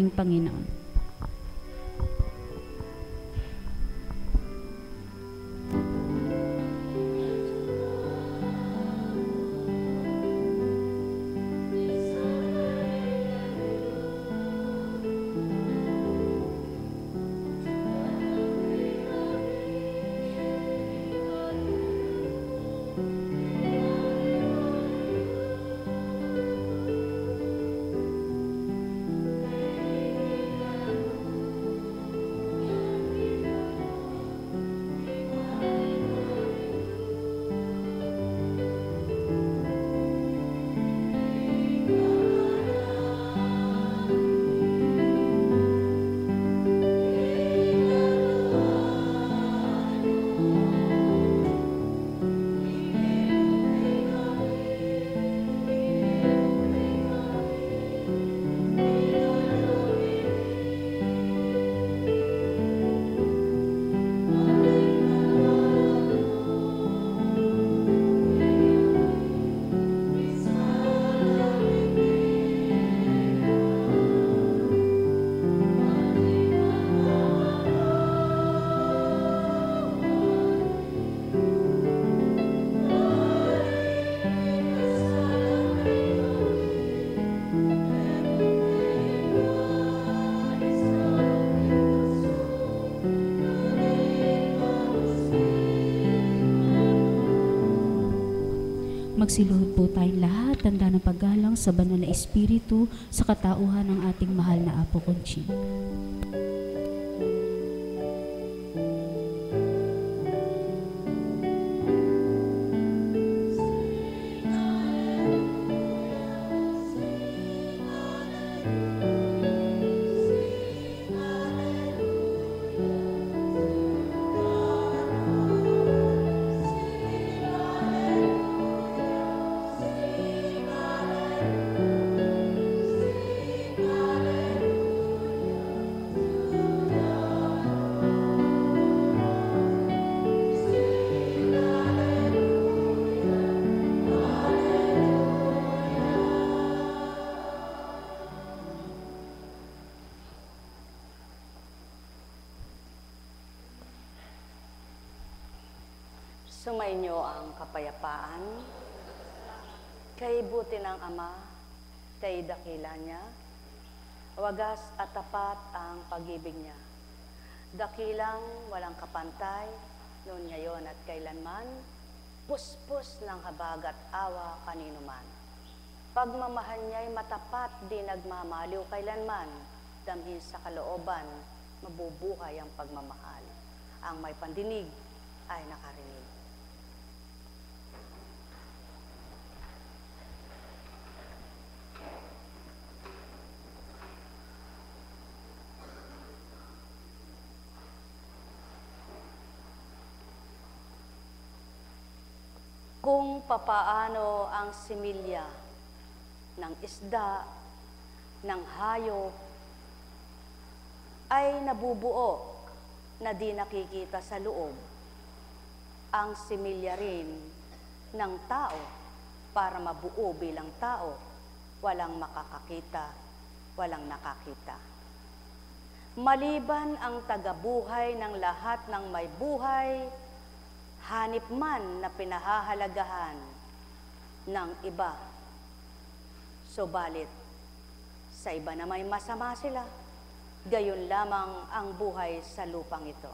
ating Panginoon. Magsiluhod po tayong lahat, tanda ng paggalang sa banal na Espiritu sa katauhan ng ating mahal na Apo Conching. Sumainyo ang kapayapaan, kay buti ng Ama, kay dakila niya, wagas at tapat ang pag-ibig niya. Dakilang walang kapantay, noon ngayon at kailanman, puspos ng habag at awa kanino man. Pagmamahal niya'y matapat, di nagmamaliw kailanman, damhin sa kalooban, mabubuhay ang pagmamahal. Ang may pandinig ay nakarinig. Kung papaano ang similya ng isda, ng hayop, ay nabubuo na di nakikita sa loob, ang similya rin ng tao para mabuo bilang tao, walang makakakita, walang nakakita. Maliban ang tagabuhay ng lahat ng may buhay, hanip man na pinahahalagahan ng iba. Subalit, sa iba na may masama sila, gayon lamang ang buhay sa lupang ito.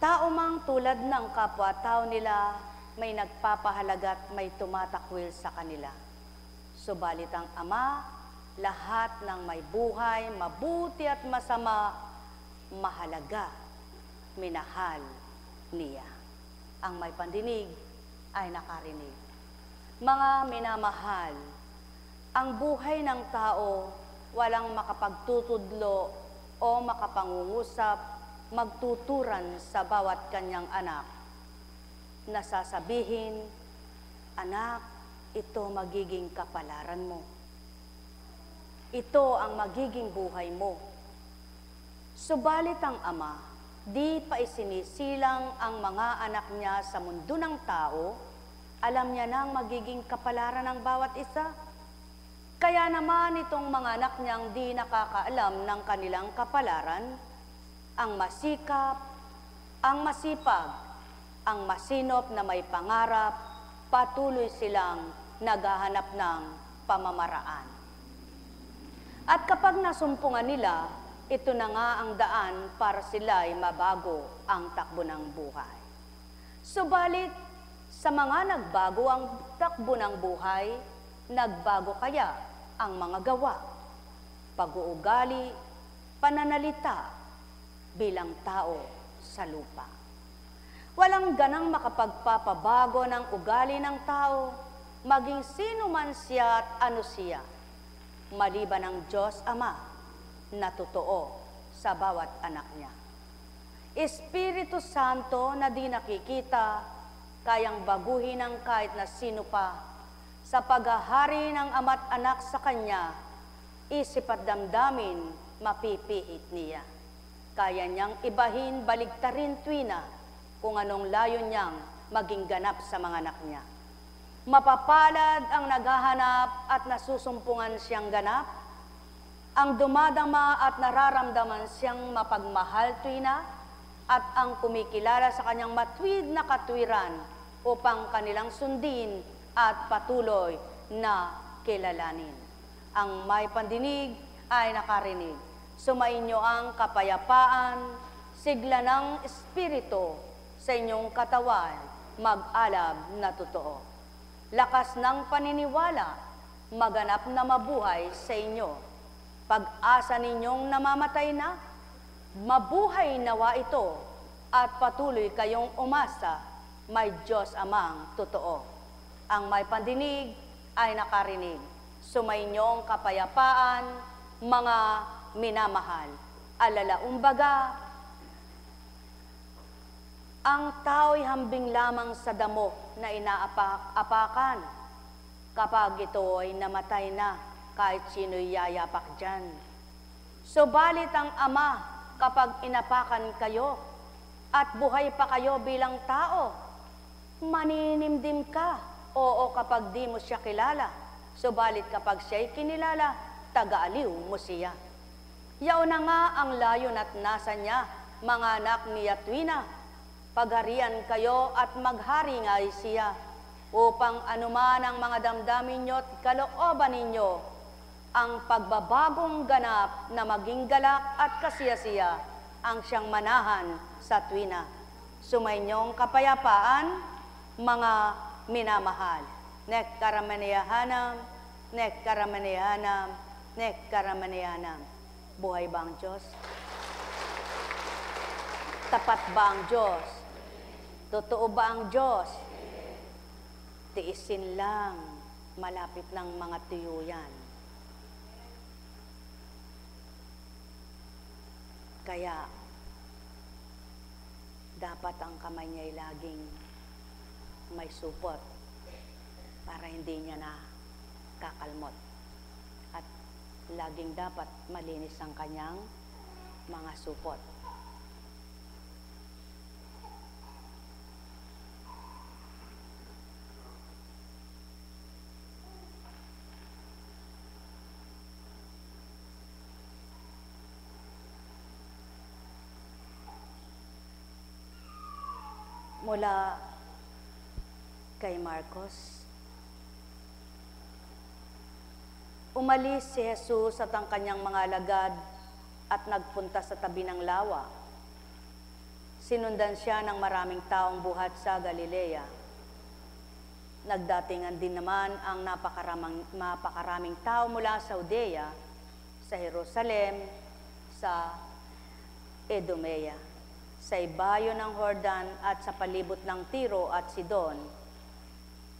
Tao mang tulad ng kapwa-tao nila, may nagpapahalaga at may tumatakwil sa kanila. Subalit ang Ama, lahat ng may buhay, mabuti at masama, mahalaga, minahal niya. Ang may pandinig ay nakarinig. Mga minamahal, ang buhay ng tao walang makapagtutudlo o makapangungusap, magtuturan sa bawat kanyang anak. Nasasabihin, anak, ito magiging kapalaran mo. Ito ang magiging buhay mo. Subalit ang Ama, di pa isinisilang ang mga anak niya sa mundo ng tao, alam niya na ang magiging kapalaran ng bawat isa. Kaya naman itong mga anak niyang di nakakaalam ng kanilang kapalaran, ang masikap, ang masipag, ang masinop na may pangarap, patuloy silang naghahanap ng pamamaraan. At kapag nasumpungan nila, ito na nga ang daan para sila'y mabago ang takbo ng buhay. Subalit, sa mga nagbago ang takbo ng buhay, nagbago kaya ang mga gawa, pag-uugali, pananalita bilang tao sa lupa. Walang ganang makapagpapabago ng ugali ng tao, maging sino man siya at ano siya, maliban ng Diyos Ama na totoo sa bawat anak niya. Espiritu Santo na di nakikita, kayang baguhin ng kahit na sino pa sa paghahari ng ama't anak sa Kanya, isip at damdamin mapipiit niya. Kaya niyang ibahin, baligtarin tuwina kung anong layo niyang maging ganap sa mga anak niya. Mapapalad ang naghahanap at nasusumpungan siyang ganap, ang dumadama at nararamdaman siyang mapagmahal tuwina, at ang kumikilala sa kanyang matuwid na katwiran upang kanilang sundin at patuloy na kilalanin. Ang may pandinig ay nakarinig. Sumainyo ang kapayapaan, sigla ng Espiritu sa inyong katawan, mag-alab na totoo. Lakas ng paniniwala, maganap na mabuhay sa inyo. Pag-asa ninyong namamatay na, mabuhay nawa ito at patuloy kayong umasa, may Diyos Amang totoo. Ang may pandinig ay nakarinig. Sumainyo ang kapayapaan, mga minamahal. Alalaumbaga, ang tao'y hambing lamang sa damo na inaapak-apakan. Kapag ito ay namatay na, kahit sino'y yayapak dyan. Subalit ang Ama, kapag inapakan kayo at buhay pa kayo bilang tao, maninimdim ka. Oo, kapag di mo siya kilala. Subalit kapag siya'y kinilala, taga-aliw mo siya. Yaon na nga ang layon at nasa niya, mga anak ni Tuwina. Pagharian kayo at maghari nga'y siya, upang anuman ang mga damdamin nyo at kalooban ninyo, ang pagbabagong ganap na maging galak at kasiyasiya ang siyang manahan sa Tuwina. Sumainyong kapayapaan, mga minamahal. Nek karamaniyahanam, nek karamaniyahanam, nek karamaniyahanam. Buhay ba ang Diyos? Tapat ba ang Diyos? Totoo ba ang Diyos? Tiisin lang, malapit ng mga tuyo yan. Kaya, dapat ang kamay niya ay laging may supot para hindi niya na kakalmot. At laging dapat malinis ang kanyang mga supot. Mula kay Marcos, umalis si Jesus at ang kanyang mga alagad at nagpunta sa tabi ng lawa. Sinundan siya ng maraming taong buhat sa Galilea. Nagdatingan din naman ang napakaraming tao mula sa Judea, sa Jerusalem, sa Idumea, sa ibayo ng Jordan at sa palibot ng Tiro at Sidon,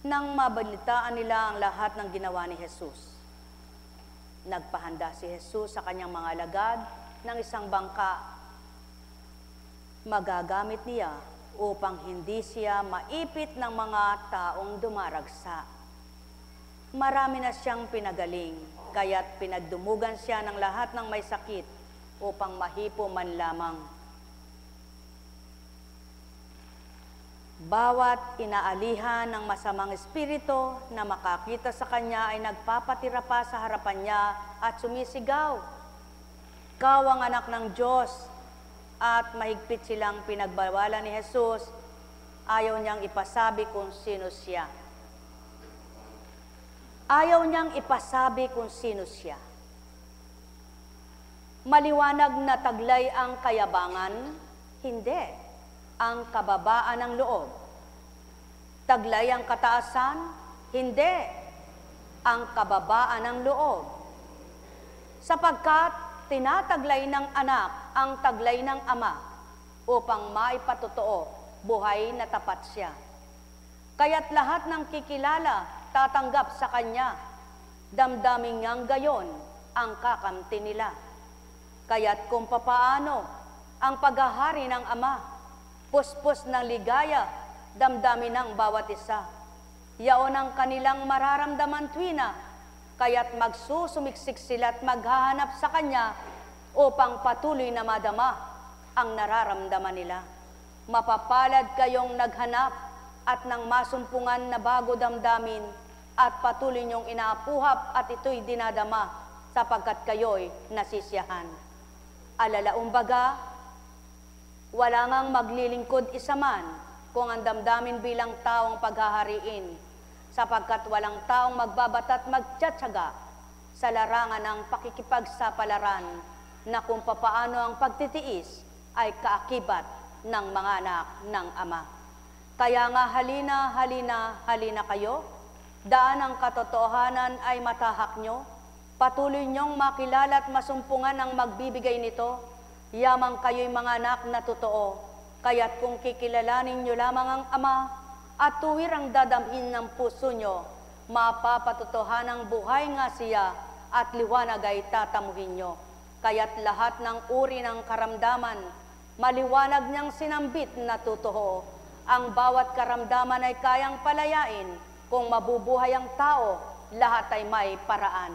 nang mabalitaan nila ang lahat ng ginawa ni Jesus. Nagpahanda si Jesus sa kanyang mga alagad ng isang bangka. Magagamit niya upang hindi siya maipit ng mga taong dumaragsa. Marami na siyang pinagaling, kaya't pinagdumugan siya ng lahat ng may sakit upang mahipo man lamang. Bawat inaalihan ng masamang espiritu na makakita sa kanya ay nagpapatira pa sa harapan niya at sumisigaw, "Ikaw ang anak ng Diyos," at mahigpit silang pinagbawalan ni Jesus. Ayaw niyang ipasabi kung sino siya. Ayaw niyang ipasabi kung sino siya. Maliwanag na taglay ang kayabangan, hindi ang kababaan ng loob. Taglay ang kataasan, hindi ang kababaan ng loob. Sapagkat tinataglay ng anak ang taglay ng ama upang maipatotoo buhay na tapat siya. Kaya't lahat ng kikilala tatanggap sa kanya, damdamin niyang gayon ang kakamti nila. Kaya't kung papaano ang paghahari ng ama, puspos ng ligaya, damdamin ng bawat isa. Yaon ang kanilang mararamdaman tuwina, kaya't magsusumiksik sila at maghahanap sa kanya upang patuloy na madama ang nararamdaman nila. Mapapalad kayong naghanap at nang masumpungan na bago damdamin at patuloy niyong inaapuhap at ito'y dinadama sapagkat kayo'y nasisiyahan. Alalaumbaga, wala ngang maglilingkod isa man kung ang damdamin bilang taong paghahariin, sapagkat walang taong magbabata't magtsatsaga sa larangan ng pakikipagsapalaran na kung papaano ang pagtitiis ay kaakibat ng mga anak ng Ama. Kaya nga halina, halina, halina kayo, daan ang katotohanan ay matahak nyo, patuloy nyong makilala at masumpungan ang magbibigay nito, yamang kayo'y mga anak na totoo, kaya't kung kikilalanin nyo lamang ang Ama at tuwir ang dadamhin ng puso nyo, mapapatotohanang buhay nga siya at liwanag ay tatamuhin nyo. Kaya't lahat ng uri ng karamdaman, maliwanag niyang sinambit na totoo. Ang bawat karamdaman ay kayang palayain, kung mabubuhay ang tao, lahat ay may paraan.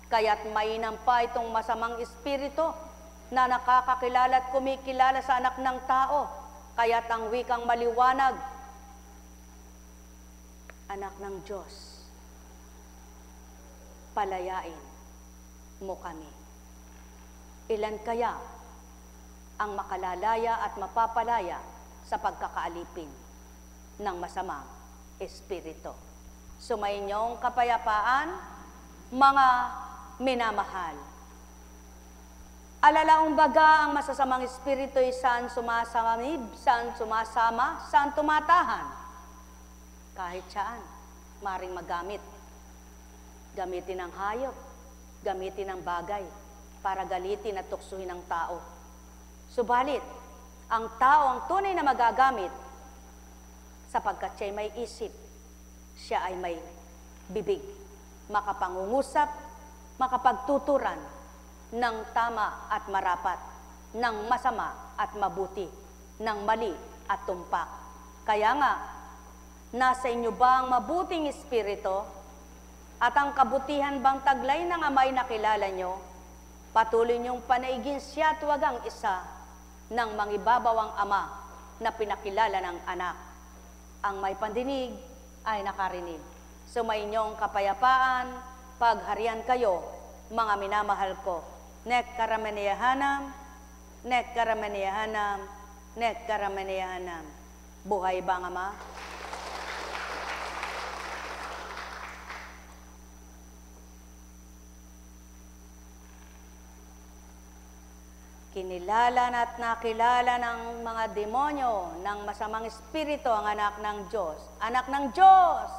Kaya't mainam pa itong masamang espiritu na nakakakilala at kumikilala sa anak ng tao. Kaya't ang wikang maliwanag, anak ng Diyos, palayain mo kami. Ilan kaya ang makalalaya at mapapalaya sa pagkakaalipin ng masamang espiritu? Sumainyong kapayapaan, mga minamahal. Alalaumbaga ang masasamang espiritu ay saan sumasamib, saan sumasama, saan tumatahan. Kahit saan, maring magamit. Gamitin ng hayop, gamitin ng bagay, para galitin at tuksuhin ang tao. Subalit, ang tao ang tunay na magagamit sapagkat siya'y may isip, siya ay may bibig, makapangungusap, makapagtuturan ng tama at marapat, ng masama at mabuti, ng mali at tumpak. Kaya nga, nasa inyo ba ang mabuting espiritu at ang kabutihan bang taglay ng Ama'y nakilala nyo? Patuloy niyong panaigin siya at wag ang isa ng mangibabawang Ama na pinakilala ng anak. Ang may pandinig ay nakarinig. Sumainyong kapayapaan, pagharian kayo, mga minamahal ko. Nek karamaniyahanam, nek karamaniyahanam, nek karamaniyahanam. Buhay bang Ama? Kinilala at nakilala ng mga demonyo ng masamang espiritu ang anak ng Diyos. Anak ng Diyos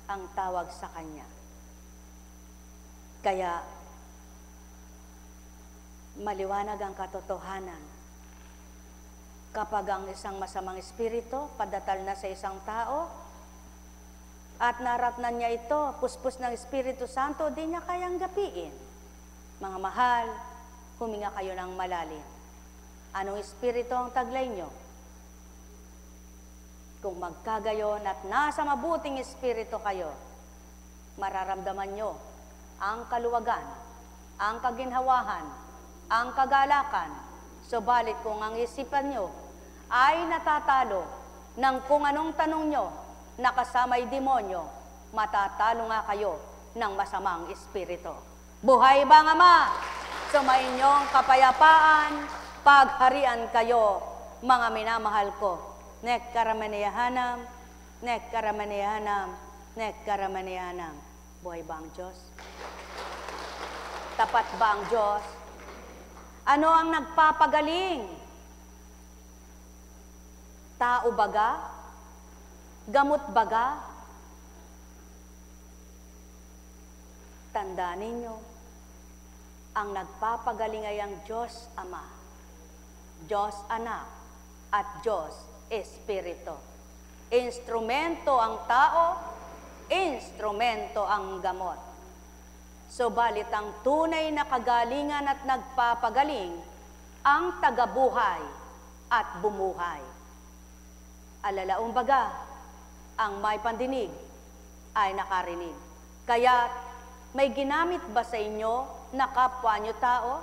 ang tawag sa kanya. Kaya maliwanag ang katotohanan. Kapag ang isang masamang espiritu padatal na sa isang tao at naratnan niya ito, puspos ng Espiritu Santo, di niya kayang gapiin. Mga mahal, huminga kayo ng malalim. Anong espiritu ang taglay nyo? Kung magkagayon at nasa mabuting espiritu kayo, mararamdaman nyo ang kaluwagan, ang kaginhawahan, ang kagalakan. Subalit kung ang isipan nyo ay natatalo ng kung anong tanong nyo na kasama'y demonyo, matatalo nga kayo ng masamang espiritu. Buhay ba nga ma? Sumainyong kapayapaan, pagharian kayo, mga minamahal ko. Nekkaramaniyahanam, nekkaramaniyahanam, nekkaramaniyahanam. Buhay ba ang Diyos? Tapat ba ang Diyos? Ano ang nagpapagaling? Tao baga? Gamot baga? Tandaan ninyo, ang nagpapagaling ay ang Diyos Ama, Diyos Anak, at Diyos Espiritu. Instrumento ang tao, instrumento ang gamot. Subalit ang tunay na kagalingan at nagpapagaling, ang tagabuhay at bumuhay. Alalaong baga, ang may pandinig ay nakarinig. Kaya may ginamit ba sa inyo na kapwa nyo tao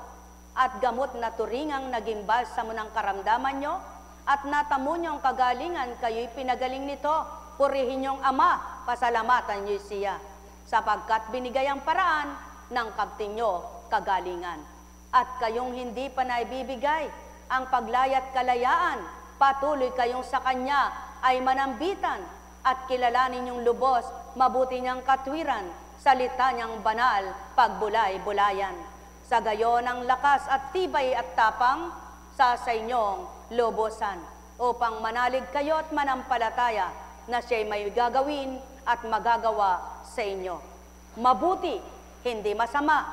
at gamot na turingang naging balsamo ng karamdaman nyo at natamo nyo ang kagalingan, kayo'y pinagaling nito. Purihin nyong Ama, pasalamatan nyo siya, sapagkat binigay ang paraan ng kapting nyo kagalingan. At kayong hindi pa naibibigay ang paglayat kalayaan, patuloy kayong sa Kanya ay manambitan at kilalanin yung lubos, mabuti niyang katwiran, salita niyang banal, pagbulay-bulayan. Sa gayon ang lakas at tibay at tapang sa inyong lubosan, upang manalig kayo at manampalataya na siya'y may gagawin at magagawa sa inyo. Mabuti, hindi masama,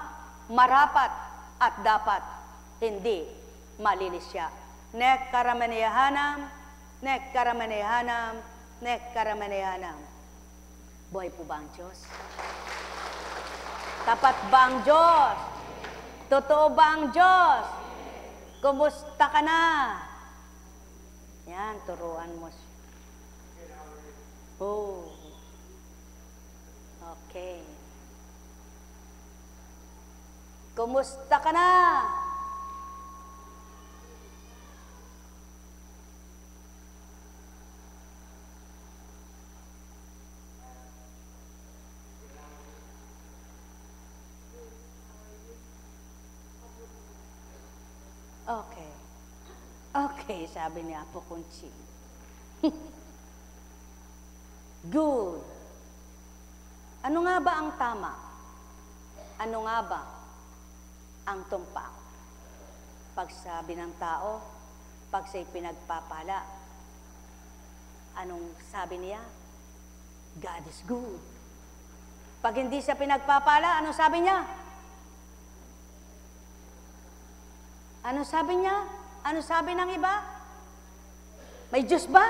marapat at dapat, hindi malilisya. Nekkaramaniyahanam, nekkaramaniyahanam, nekkaramaniyahanam. Buhay po ba ang Diyos? Tapat ba ang Diyos? Totoo ba ang Diyos? Kumusta ka na? Yan, turuan mo siya. Oh. Okay. Kumusta ka na? Okay. Okay, sabi ni Apo Kunchi. Good. Ano nga ba ang tama? Ano nga ba ang tumpak? Pagsabi ng tao, pag siya'y pinagpapala, anong sabi niya? God is good. Pag hindi siya pinagpapala, anong sabi niya? Ano sabi niya? Ano sabi ng iba? May Diyos ba?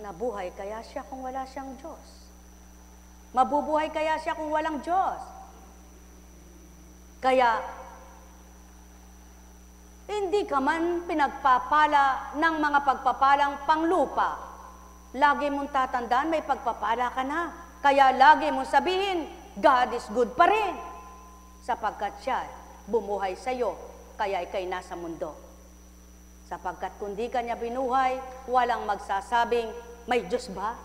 Nabuhay kaya siya kung wala siyang Diyos? Mabubuhay kaya siya kung walang Diyos? Kaya, hindi ka man pinagpapala ng mga pagpapalang panglupa. Lagi mong tatandaan, may pagpapala ka na. Kaya lagi mong sabihin, God is good pa rin. Sapagkat siya bumuhay sa iyo, kaya ikay nasa mundo. Sapagkat kundi ka niya binuhay, walang magsasabing, may Diyos ba?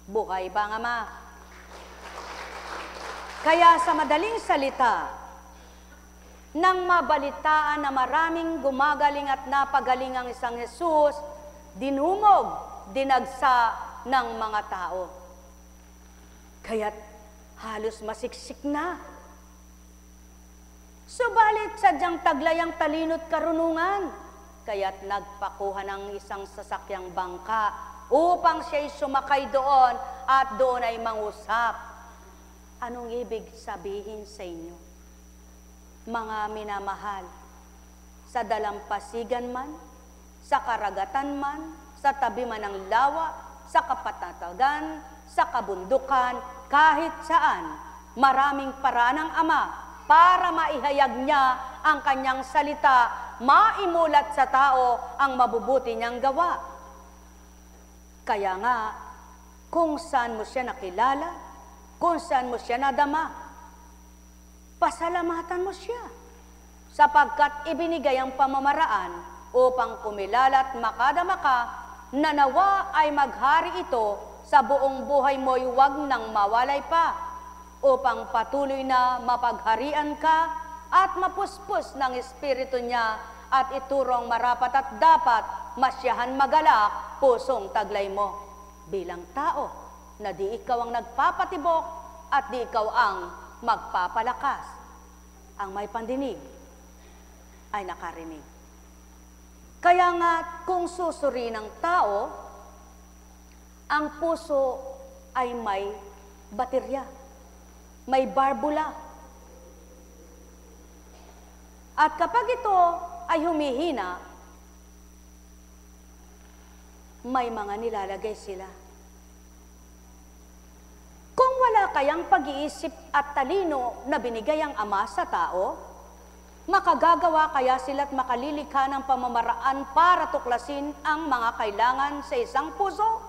Buhay ba nga ma? Kaya sa madaling salita, nang mabalitaan na maraming gumagaling at napagaling ang isang Jesus, dinumog, dinagsa ng mga tao. Kaya't halos masiksik na. Subalit sadyang taglayang talino't karunungan, kaya't nagpakuha ng isang sasakyang bangka upang siya'y sumakay doon at doon ay mangusap. Anong ibig sabihin sa inyo? Mga minamahal, sa dalampasigan man, sa karagatan man, sa tabi man ng lawa, sa kapatatagan, sa kabundukan, kahit saan, maraming paraan ng Ama para maihayag niya ang kanyang salita, maimulat sa tao ang mabubuti niyang gawa. Kaya nga, kung saan mo siya nakilala, kung saan mo siya nadama, pasalamatan mo siya, sapagkat ibinigay ang pamamaraan upang kumilala at makadama ka na nawa ay maghari ito sa buong buhay mo'y huwag nang mawalay pa, upang patuloy na mapagharian ka at mapuspos ng Espiritu niya at iturong marapat at dapat masyahan magalak pusong taglay mo bilang tao na di ikaw ang nagpapatibok at di ikaw ang magpapalakas. Ang may pandinig ay nakarinig. Kaya nga kung susuri ng tao, ang puso ay may baterya, may barbula. At kapag ito ay humihina, may mga nilalagay sila. Kung wala kayang pag-iisip at talino na binigay ang Ama sa tao, makagagawa kaya sila't makalilikha ng pamamaraan para tuklasin ang mga kailangan sa isang puso?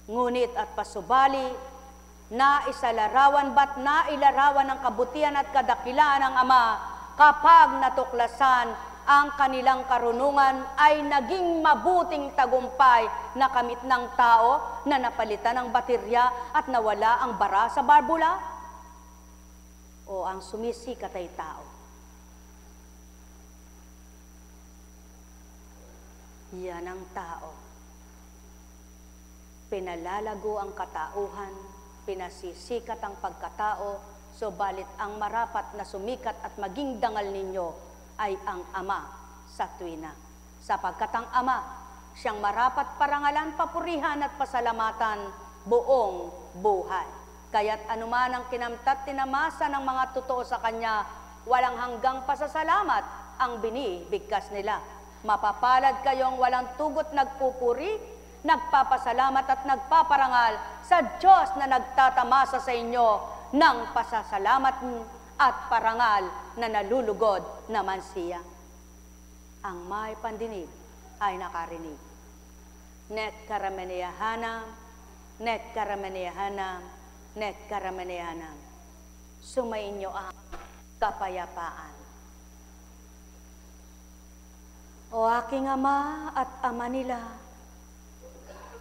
Ngunit at pasubali, naisalarawan ba't nailarawan ng kabutihan at kadakilaan ng Ama kapag natuklasan ang kanilang karunungan ay naging mabuting tagumpay na kamit ng tao na napalitan ng baterya at nawala ang bara sa barbula? O ang sumisikat ay tao? Yan ang tao. Pinalalago ang katauhan, pinasisikat ang pagkatao, subalit ang marapat na sumikat at maging dangal ninyo ay ang Ama sa tuwina. Sapagkat ang Ama, siyang marapat parangalan, papurihan at pasalamatan buong buhay. Kaya't anuman ang kinamtat tinamasa ng mga totoo sa Kanya, walang hanggang pasasalamat ang binibigkas nila. Mapapalad kayong walang tugot nagpupuri, nagpapasalamat at nagpaparangal sa Diyos na nagtatamasa sa inyo ng pasasalamat at parangal na nalulugod naman siya. Ang may pandinig ay nakarinig. Nek karameneyahanam, nek karameneyahanam, nek karameneyahanam. Sumainyo ang kapayapaan. O aking Ama at Ama nila,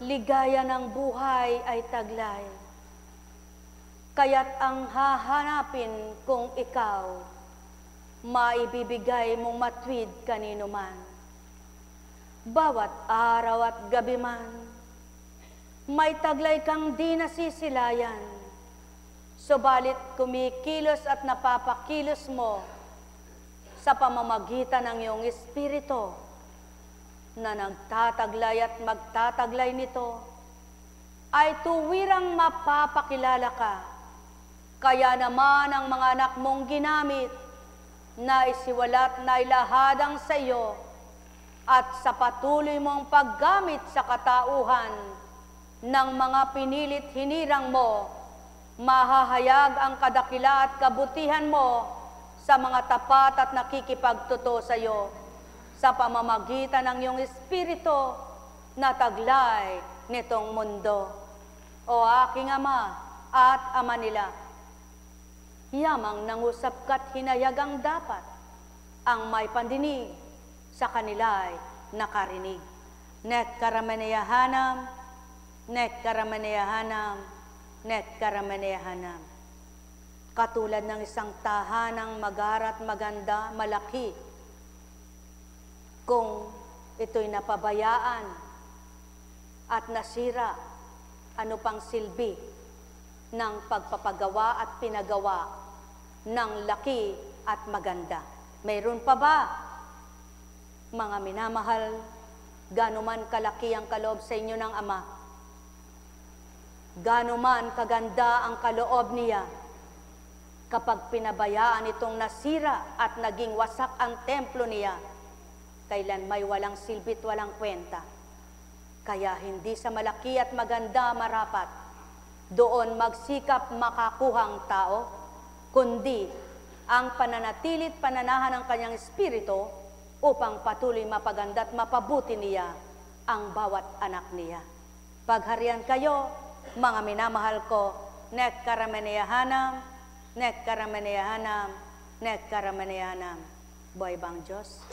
ligaya ng buhay ay taglay. Kaya't ang hahanapin kung ikaw, maibibigay mong matwid kanino man. Bawat araw at gabi man, may taglay kang di nasisilayan. Subalit kumikilos at napapakilos mo sa pamamagitan ng iyong espiritu na nagtataglay at magtataglay nito ay tuwirang mapapakilala ka. Kaya naman ang mga anak mong ginamit na isiwalat na ilahadang sa iyo at sa patuloy mong paggamit sa katauhan ng mga pinilit hinirang mo, mahahayag ang kadakila at kabutihan mo sa mga tapat at nakikipagtotoo sa iyo sa pamamagitan ng iyong espiritu na taglay nitong mundo. O aking Ama at Ama nila, yamang nangusap ka't hinayagang dapat ang may pandinig sa kanila'y nakarinig. Nek karameneyahanam, nek karameneyahanam, nek karameneyahanam. Katulad ng isang tahanang magarat maganda, malaki, kung ito'y napabayaan at nasira, ano pang silbi ng pagpapagawa at pinagawa ng laki at maganda? Mayroon pa ba, mga minamahal, gaano man kalaki ang kaloob sa inyo ng Ama, gaano man kaganda ang kaloob niya, kapag pinabayaan itong nasira at naging wasak ang templo niya, kailan may walang silbit, walang kwenta. Kaya hindi sa malaki at maganda marapat doon magsikap makakuhang tao, kundi ang pananatilit pananahan ng kanyang espiritu upang patuloy mapaganda at mapabuti niya ang bawat anak niya. Pagharian kayo, mga minamahal ko, nek karameneyahanam, nek karameneyahanam, nek karameneyahanam. Buhay bang Diyos?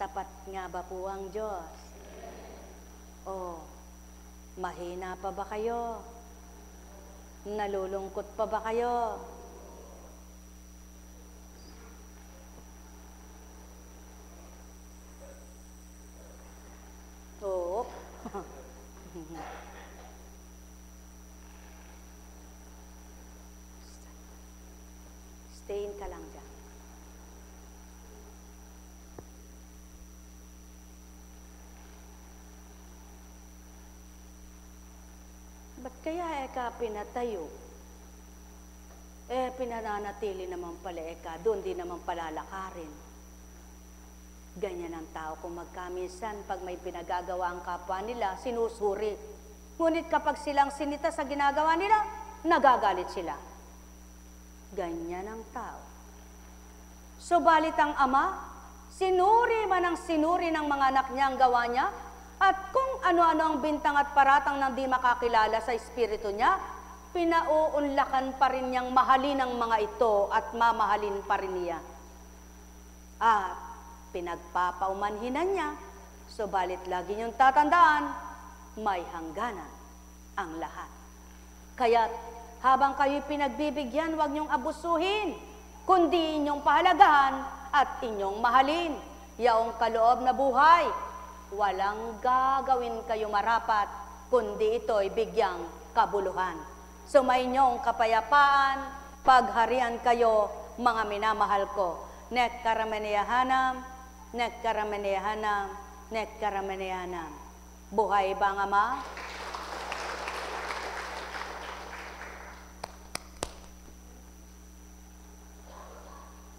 Tapat nga ba po ang Diyos? O mahina pa ba kayo? Nalulungkot pa ba kayo? Oo. Stayin ka lang dyan. Ba't kaya eka pinatayo? Pinananatili naman pala eka, doon di naman palalakarin. Ganyan ang tao kung magkaminsan, pag may pinagagawa ang kapwa nila, sinusuri. Ngunit kapag silang sinita sa ginagawa nila, nagagalit sila. Ganyan ang tao. Subalit ang ama, sinuri man ang sinuri ng mga anak niya ang gawa niya, at kung ano-ano ang bintang at paratang ng di makakilala sa espiritu niya, pinauunlakan pa rin niyang mahalin ang mga ito at mamahalin pa rin niya. At pinagpapaumanhinan niya, subalit lagi niyong tatandaan, may hangganan ang lahat. Kaya't habang kayo'y pinagbibigyan, huwag niyong abusuhin, kundi inyong pahalagahan at inyong mahalin. Yaong kaloob na buhay, walang gagawin kayo marapat, kundi ito'y bigyang kabuluhan. Sumayinyong kapayapaan, pagharian kayo, mga minamahal ko. Nek karamaniyahanam, nek karamaniyahanam, nek karamaniyahanam. Buhay ba ang Ama?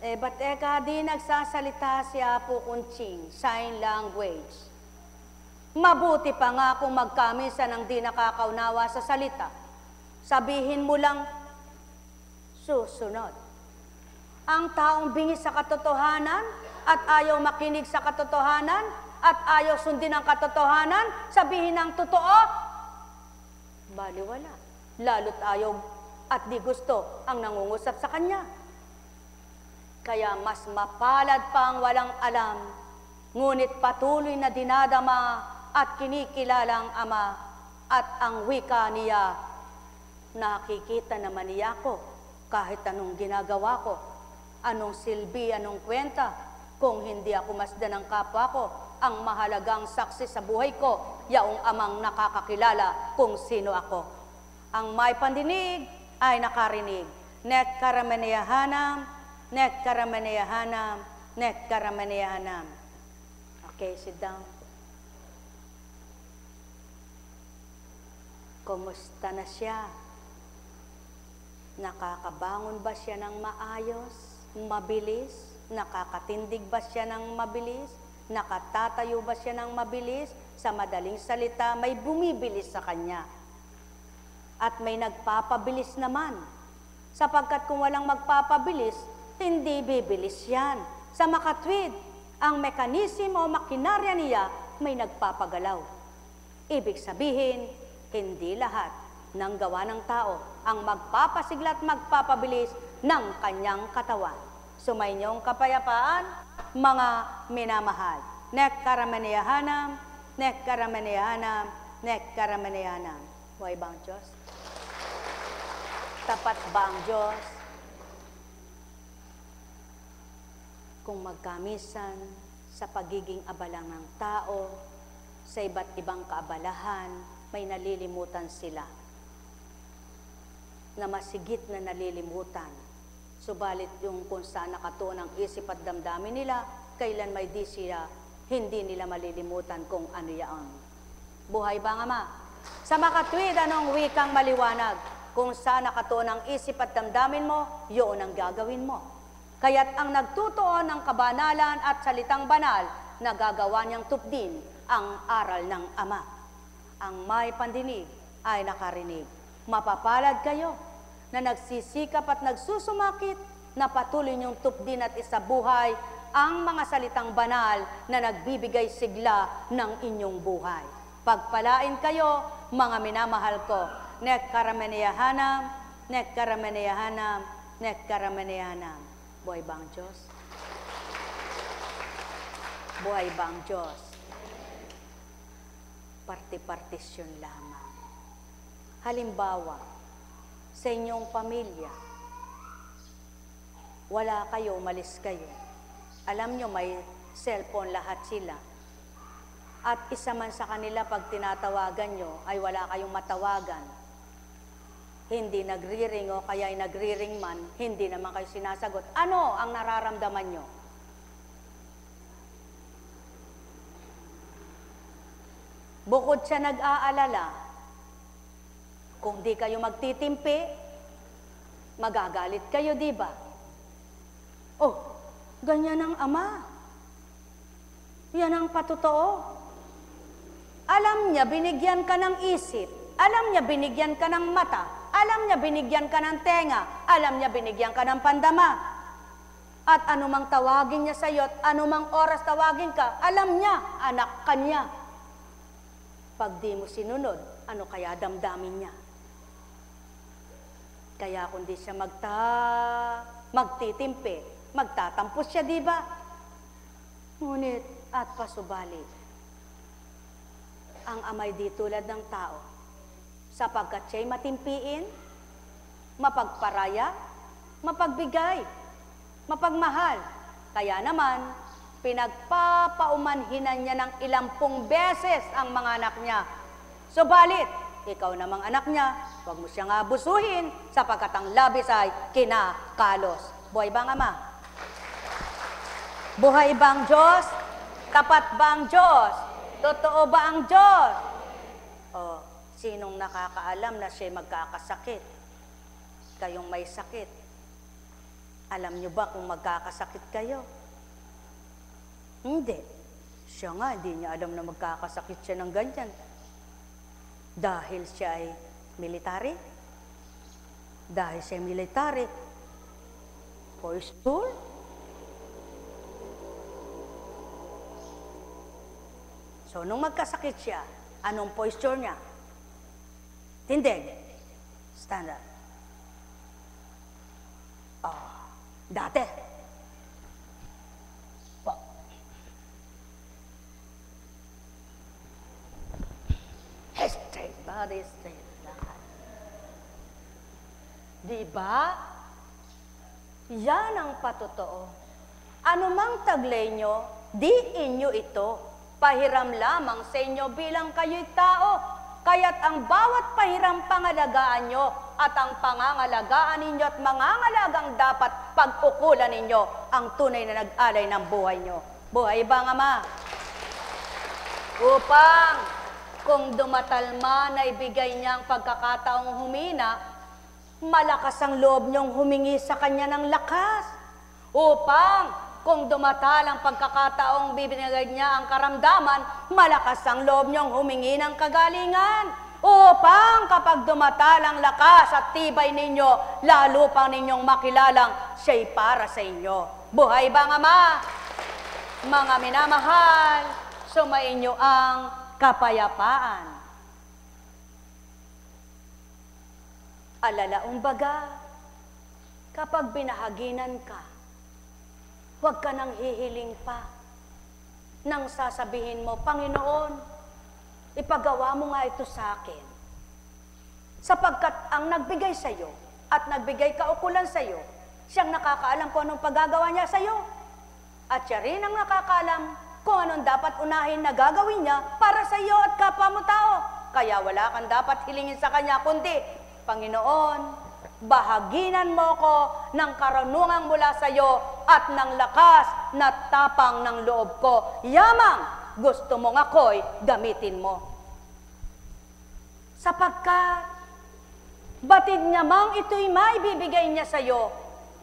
Ba't di nagsasalita si Apo Kunching, sign language? Mabuti pa nga kung magkamisa ng di nakakaunawa sa salita. Sabihin mo lang, susunod. Ang taong bingis sa katotohanan at ayaw makinig sa katotohanan at ayaw sundin ang katotohanan, sabihin ng totoo, baliwala. Lalo't ayaw at di gusto ang nangungusap sa kanya. Kaya mas mapalad pa ang walang alam, ngunit patuloy na dinadama at kinikilalang Ama at ang wika niya. Nakikita naman niya ako kahit anong ginagawa ko, anong silbi, anong kwenta, kung hindi ako masdan ng kapwa ko, ang mahalagang saksi sa buhay ko, yaong Amang nakakakilala kung sino ako. Ang may pandinig ay nakarinig. Nek karamaniyahanam, nek karamaniyahanam, nek karamaniyahanam. Okay, sit down. Kumusta na siya? Nakakabangon ba siya ng maayos, mabilis? Nakakatindig ba siya ng mabilis? Nakatatayo ba siya ng mabilis? Sa madaling salita, may bumibilis sa kanya. At may nagpapabilis naman. Sapagkat kung walang magpapabilis, hindi bibilis yan. Sa makatwid, ang mekanismo o makinarya niya may nagpapagalaw. Ibig sabihin, hindi lahat ng gawa ng tao ang magpapasigla at magpapabilis ng kanyang katawan. Sumayinyong kapayapaan, mga minamahal. Nek karamaniyahanam, nek karamaniyahanam, nek karamaniyahanam. Buhay ba ang Diyos? Tapat ba ang Diyos? Kung magkamisan sa pagiging abalang ng tao, sa iba't ibang kaabalahan, may nalilimutan sila. Na masigit na nalilimutan. Subalit yung kung saan nakatuon ang isip at damdamin nila, kailan may di siya, hindi nila malilimutan kung ano yaon. Buhay ba ang Ama? Sa makatwid, anong wikang maliwanag? Kung saan nakatuon ang isip at damdamin mo, yun ang gagawin mo. Kaya't ang nagtutuon ng kabanalan at salitang banal, nagagawa niyang tupdin ang aral ng Ama. Ang may pandinig ay nakarinig. Mapapalad kayo na nagsisikap at nagsusumakit na patuloy niyong tupdin at isabuhay ang mga salitang banal na nagbibigay sigla ng inyong buhay. Pagpalain kayo, mga minamahal ko. Nek karamaniyahanam, nek karamaniyahanam, nek karamaniyahanam. Buhay ba ang Diyos? Buhay ba ang Diyos? Parti-partisyon lamang. Halimbawa, sa inyong pamilya, wala kayo, umalis kayo. Alam nyo, may cellphone lahat sila. At isa man sa kanila, pag tinatawagan nyo, ay wala kayong matawagan. Hindi nagri-ring o kaya ay nagri-ring man, hindi naman kayo sinasagot. Ano ang nararamdaman nyo? Bukod sa nag-aalala, kung di kayo magtitimpi, magagalit kayo, di ba? Oh, ganyan ang ama. Yan ang patotoo. Alam niya, binigyan ka ng isip. Alam niya, binigyan ka ng mata. Alam niya, binigyan ka ng tenga. Alam niya, binigyan ka ng pandama. At anumang tawagin niya sa iyo, at anumang oras tawagin ka, alam niya, anak ka niya. Pag di mo sinunod, ano kaya damdamin niya? Kaya kung di siya magtitimpi, magtatampos siya, di ba? Ngunit at pasubalit, ang amay di tulad ng tao, sapagkat siya'y matimpiin, mapagparaya, mapagbigay, mapagmahal. Kaya naman, pinagpapaumanhinan niya ng 10 beses ang mga anak niya. Subalit, ikaw namang anak niya, huwag mo siyang abusuhin, sapagkat ang labis ay kinakalos. Buhay ba ang Ama? Buhay ba ang Diyos? Tapat ba ang Diyos? Totoo ba ang Diyos? O, sinong nakakaalam na siya magkakasakit? Kayong may sakit. Alam niyo ba kung magkakasakit kayo? Hindi. Siya nga, hindi niya alam na magkakasakit siya ng ganyan. Dahil siya ay military. Dahil siya ay military. Posture. So, nung magkasakit siya, anong posture niya? Tindig. Stand up. Oh, dati. Straight body, straight lahat. Diba? Yan ang patotoo. Anumang taglay nyo, di inyo ito. Pahiram lamang sa inyo bilang kayo'y tao. Kaya't ang bawat pahiram pangalagaan nyo at ang pangangalagaan ninyo at mangangalagang dapat pag-ukulan ninyo ang tunay na nag-alay ng buhay nyo. Buhay ba ang Ama? Upang kung dumatalma na ibigay niya ang pagkakataong humina, malakas ang loob niyong humingi sa Kanya ng lakas. Upang kung dumatalang pagkakataong bibigay niya ang karamdaman, malakas ang loob niyong humingi ng kagalingan. Upang kapag dumatalang lakas at tibay ninyo, lalo pang ninyong makilalang siya'y para sa inyo. Buhay ba ang Ama? Mga minamahal, sumainyo ang kapayapaan. Alalaong baga, kapag binahaginan ka, huwag ka nang hihiling pa. Nang sasabihin mo, Panginoon, ipagawa mo nga ito sa akin. Sapagkat ang nagbigay sa iyo at nagbigay kaukulan sa iyo, siyang nakakaalam kung anong paggagawa niya sa iyo. At siya rin ang nakakaalam kung anong dapat unahin na gagawin niya para sa iyo at kapwa mo tao. Kaya wala kang dapat hilingin sa Kanya, kundi, Panginoon, bahaginan mo ko ng karunungang mula sa iyo at ng lakas na tapang ng loob ko. Yamang gusto mong ako'y gamitin mo. Sapagkat batid niya mang ito'y maibibigay niya sa iyo,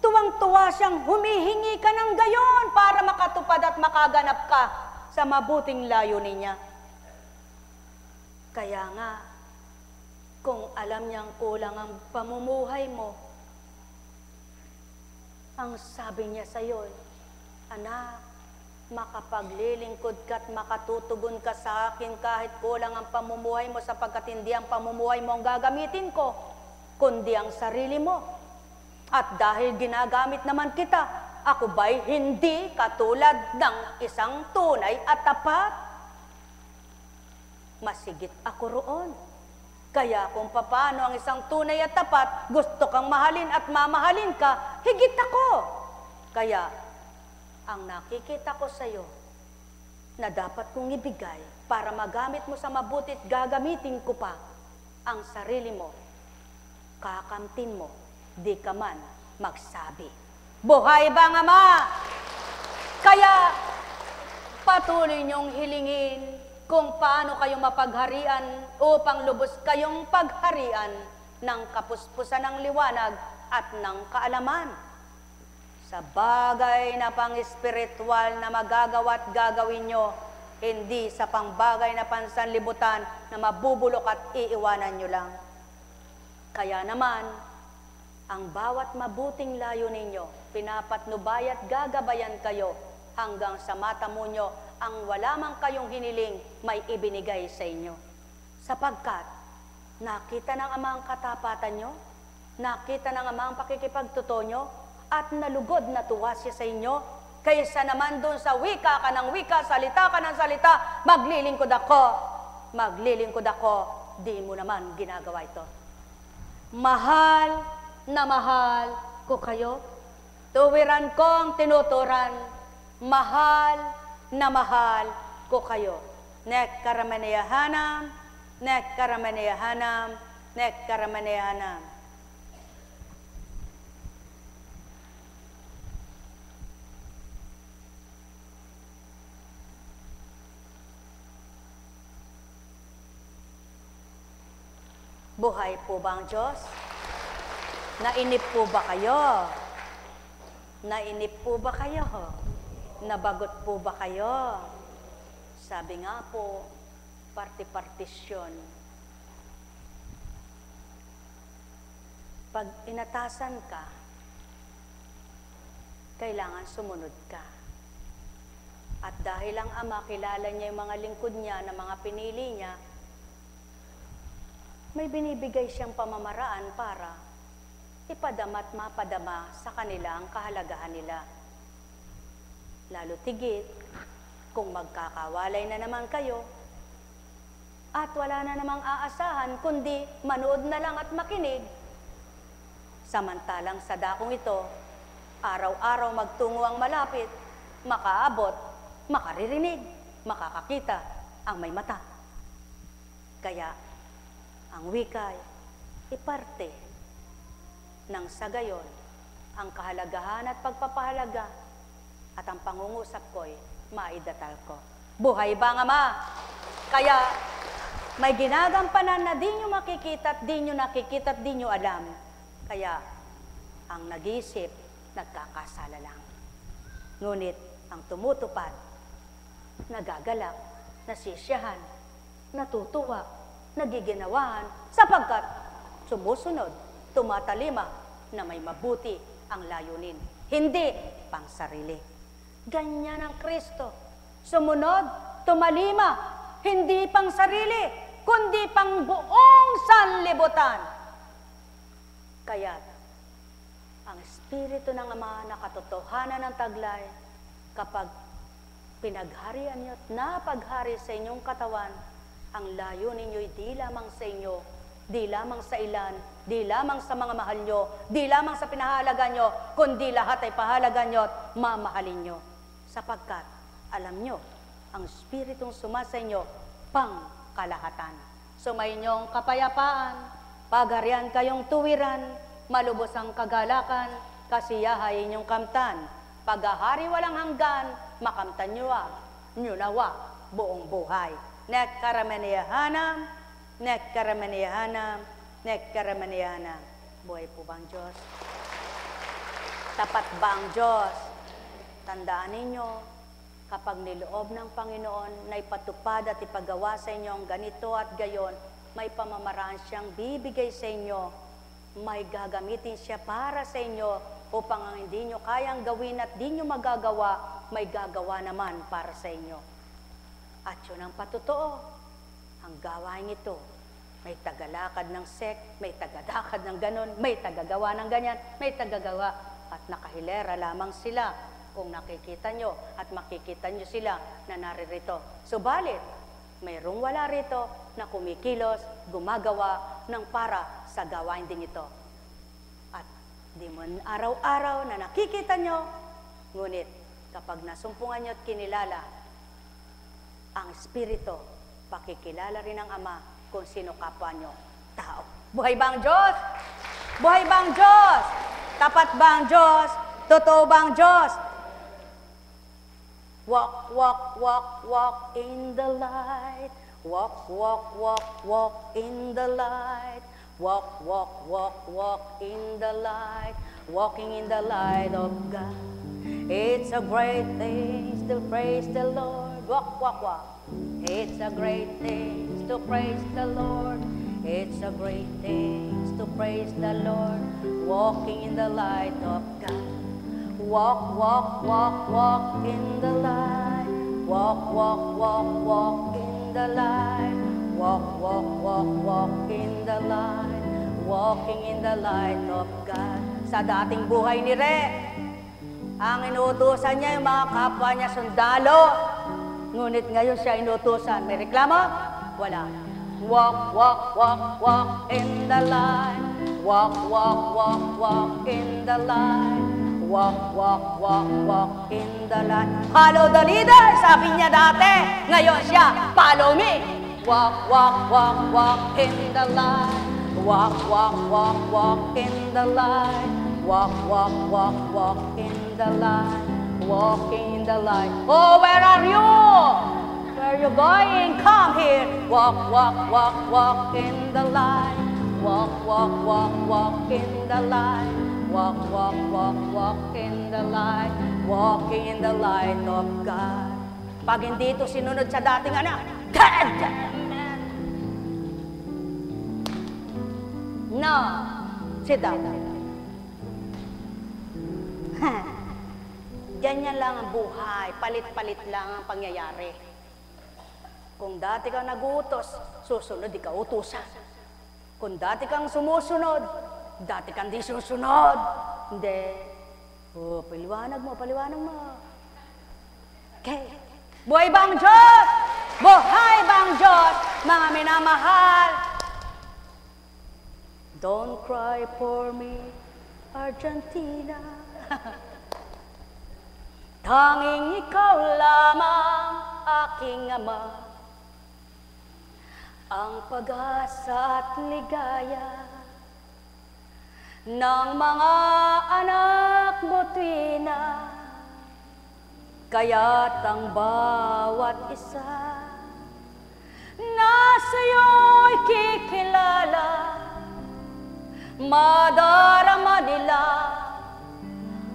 tuwang-tuwa siyang humihingi ka ng gayon para makatupad at makaganap ka sa mabuting layunin niya. Kaya nga, kung alam niyang kulang ang pamumuhay mo, ang sabi niya sa iyo, anak, makapaglilingkod ka at makatutugon ka sa akin kahit kulang ang pamumuhay mo, sapagkat hindi ang pamumuhay mo ang gagamitin ko, kundi ang sarili mo. At dahil ginagamit naman kita, Ako ba'y hindi katulad ng isang tunay at tapat? Masigit ako roon. Kaya kung papaano ang isang tunay at tapat, gusto kang mahalin at mamahalin ka, higit ako. Kaya, ang nakikita ko sa iyo, na dapat kong ibigay para magamit mo sa mabutit, gagamitin ko pa ang sarili mo. Kakamtin mo, di ka man magsabi. Buhay ba ang Ama? Kaya, patuloy niyong hilingin kung paano kayo mapagharian upang lubos kayong pagharian ng kapuspusan ng liwanag at ng kaalaman. Sa bagay na pang-espiritual na magagawa't gagawin nyo, hindi sa pangbagay na pansanlibutan na mabubulok at iiwanan nyo lang. Kaya naman, ang bawat mabuting layunin nyo, pinapatnubay at gagabayan kayo hanggang sa matamo nyo ang wala mang kayong hiniling may ibinigay sa inyo. Sapagkat nakita ng Ama ang katapatan nyo, nakita ng Ama ang pakikipagtotoo nyo, at nalugod na tuwa siya sa inyo, kaysa naman doon sa wika ka ng wika, salita ka ng salita, maglilingkod ako, di mo naman ginagawa ito. Mahal na mahal ko kayo, tuwiran kong tinuturan, mahal na mahal ko kayo. Nek karamaniyahanam, nek karamaniyahanam, nek karamaniyahanam. Buhay po ba ang Diyos? Nainip po ba kayo? Nainip po ba kayo? Nabagot po ba kayo? Sabi nga po, parti-partisyon. Pag inatasan ka, kailangan sumunod ka. At dahil ang Ama, kilala niya yung mga lingkod niya na mga pinili niya, may binibigay siyang pamamaraan para ipadama at mapadama sa kanila ang kahalagahan nila. Lalo tigit, kung magkakawalay na naman kayo, at wala na namang aasahan, kundi manood na lang at makinig. Samantalang sa dakong ito, araw-araw magtungo ang malapit, makaabot, makaririnig, makakakita ang may mata. Kaya, ang wikay, iparte ng sagayon ang kahalagahan at pagpapahalaga at ang pangungusap ko'y maidatal ko. Buhay ba ang Ama? Kaya may ginagampanan na di nyo makikita at di nyo nakikita at di nyo alam. Kaya ang nag-iisip, nagkakasala lang. Ngunit ang tumutupad, nagagalak, nasisiyahan, natutuwa, nagiginawahan, sapagkat sumusunod, tumatalima na may mabuti ang layunin, hindi pang sarili. Ganyan ang Kristo. Sumunod, tumalima, hindi pang sarili, kundi pang buong sanlibutan. Kaya, ang Espiritu ng Ama na katotohanan ng taglay, kapag pinagharian niyo at napaghari sa inyong katawan, ang layunin nyo'y di lamang sa inyo, di lamang sa ilan, di lamang sa mga mahal nyo, di lamang sa pinahalaga nyo, kundi lahat ay pahalaga nyo at mamahalin nyo. Sapagkat, alam nyo, ang Espiritong sumasa inyo, pang kalahatan. Sumayinyong kapayapaan, pagharian kayong tuwiran, malubos ang kagalakan, kasiyahay inyong kamtan, paghahari walang hanggan, makamtan nyo nawa buong buhay. Nek karamaniyahanam, nek karamaniyahanam, nek karamaniyahanam. Buhay po ba ang Diyos? Tapat ba ang Diyos? Tandaan ninyo, kapag niloob ng Panginoon na ipatupad at ipagawa sa inyo ang ganito at gayon, may pamamaraan siyang bibigay sa inyo, may gagamitin siya para sa inyo upang ang hindi nyo kayang gawin at di nyo magagawa, may gagawa naman para sa inyo. At yun ang patotoo, ang gawain ito, may tagalakad ng sek, may tagadakad ng ganon, may tagagawa ng ganyan, may tagagawa. sapagkat nakahilera lamang sila kung nakikita nyo at makikita nyo sila na naririto. Subalit, mayroong wala rito na kumikilos, gumagawa ng para sa gawain ding ito. At di mo araw-araw na nakikita nyo, ngunit kapag nasumpungan nyo at kinilala ang Espiritu, pakikilala rin ng Ama kung sino kapwa nyo tao. Buhay ba ang Diyos? Buhay ba ang Diyos? Tapat ba ang Diyos? Totoo ba ang Diyos? Walk, walk, walk, walk in the light. Walk, walk, walk, walk in the light. Walk, walk, walk, walk in the light. Walking in the light of God. It's a great thing to praise the Lord. Walk, walk, walk. It's a great thing to praise the Lord. It's a great thing to praise the Lord. Walking in the light of God. Walk, walk, walk, walk in the light. Walk, walk, walk, walk in the light. Walk, walk, walk, walk in the light. Walking in the light of God. Sa dating buhay ni Re, ang inuutusan niya yung mga kapwa niya sundalo. Ngunit ngayon siya inuutusan. May reklamo? Wala. Walk, walk, walk, walk in the light. Walk, walk, walk, walk in the light. Walk, walk, walk, walk in the light. Follow the leader, sabi niya dati. Ngayon siya, follow me. Walk, walk, walk, walk in the light. Walk, walk, walk, walk in the light. Walk, walk, walk, walk in the light. Walking in the light. Oh, where are you? Where are you going? Come here. Walk, walk, walk, walk in the light. Walk, walk, walk, walk in the light. Walk, walk, walk, walk in the light. Walking in the light of God. Pag hindi ito sinunod sa dating anak, God damn it. No. Sit down. Ganyan lang ang buhay. Palit-palit lang ang pangyayari. Kung dati kang nag-uutos, susunod ikaw utusan. Kung dati kang sumusunod, dati kang di susunod. Hindi. Oh, paliwanag mo, paliwanag mo. Okay. Buhay ba ang Diyos? Buhay ba ang Diyos? Mga minamahal. Don't cry for me, Argentina. Tanging ikaw lamang, aking Ama, ang pag-asa at ligaya ng mga anak mo tuwina. Kaya't ang bawat isa na sa'yo'y kikilala, madarama nila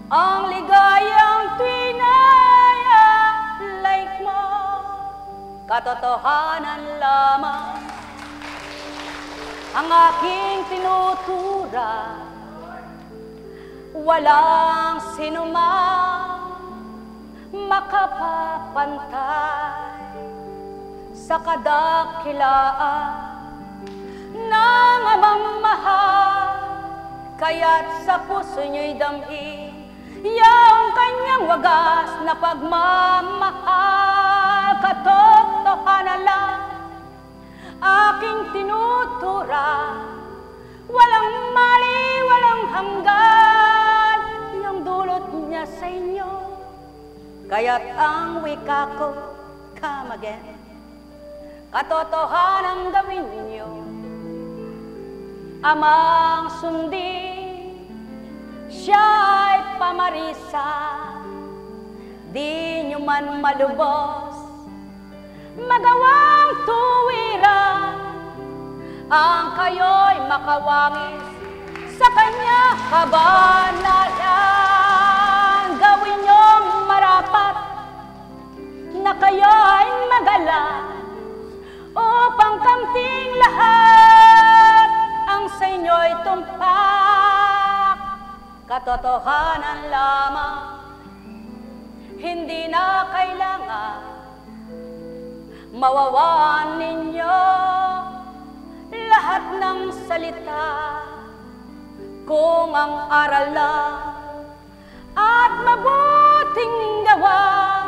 ang ligayang twinaya like mo. Katotohanan lamang ang aking tinutura. Walang sinumang makapapantay sa kadakilaan ng amang mahal. Kaya't sa puso nyo'y damhin yung kanyang wagas na pagmamahal. Katotohanan lang aking tinutura. Walang mali, walang hanggan yung dulot niya sa inyo. Kaya't ang wika ko, come again, katotohanan gawin ninyo. Amang sundin, siya'y pamarisa. Di nyo man malubos magawang tuwiran, ang kayo'y makawangis sa kanya kabanalan. Gawin niyong marapat na kayo'y magalang upang kamting lahat ang sa inyo'y tumpak. Katotohanan lamang, hindi na kailangan mawawaan ninyo lahat ng salita. Kung ang aral lang mabuting gawa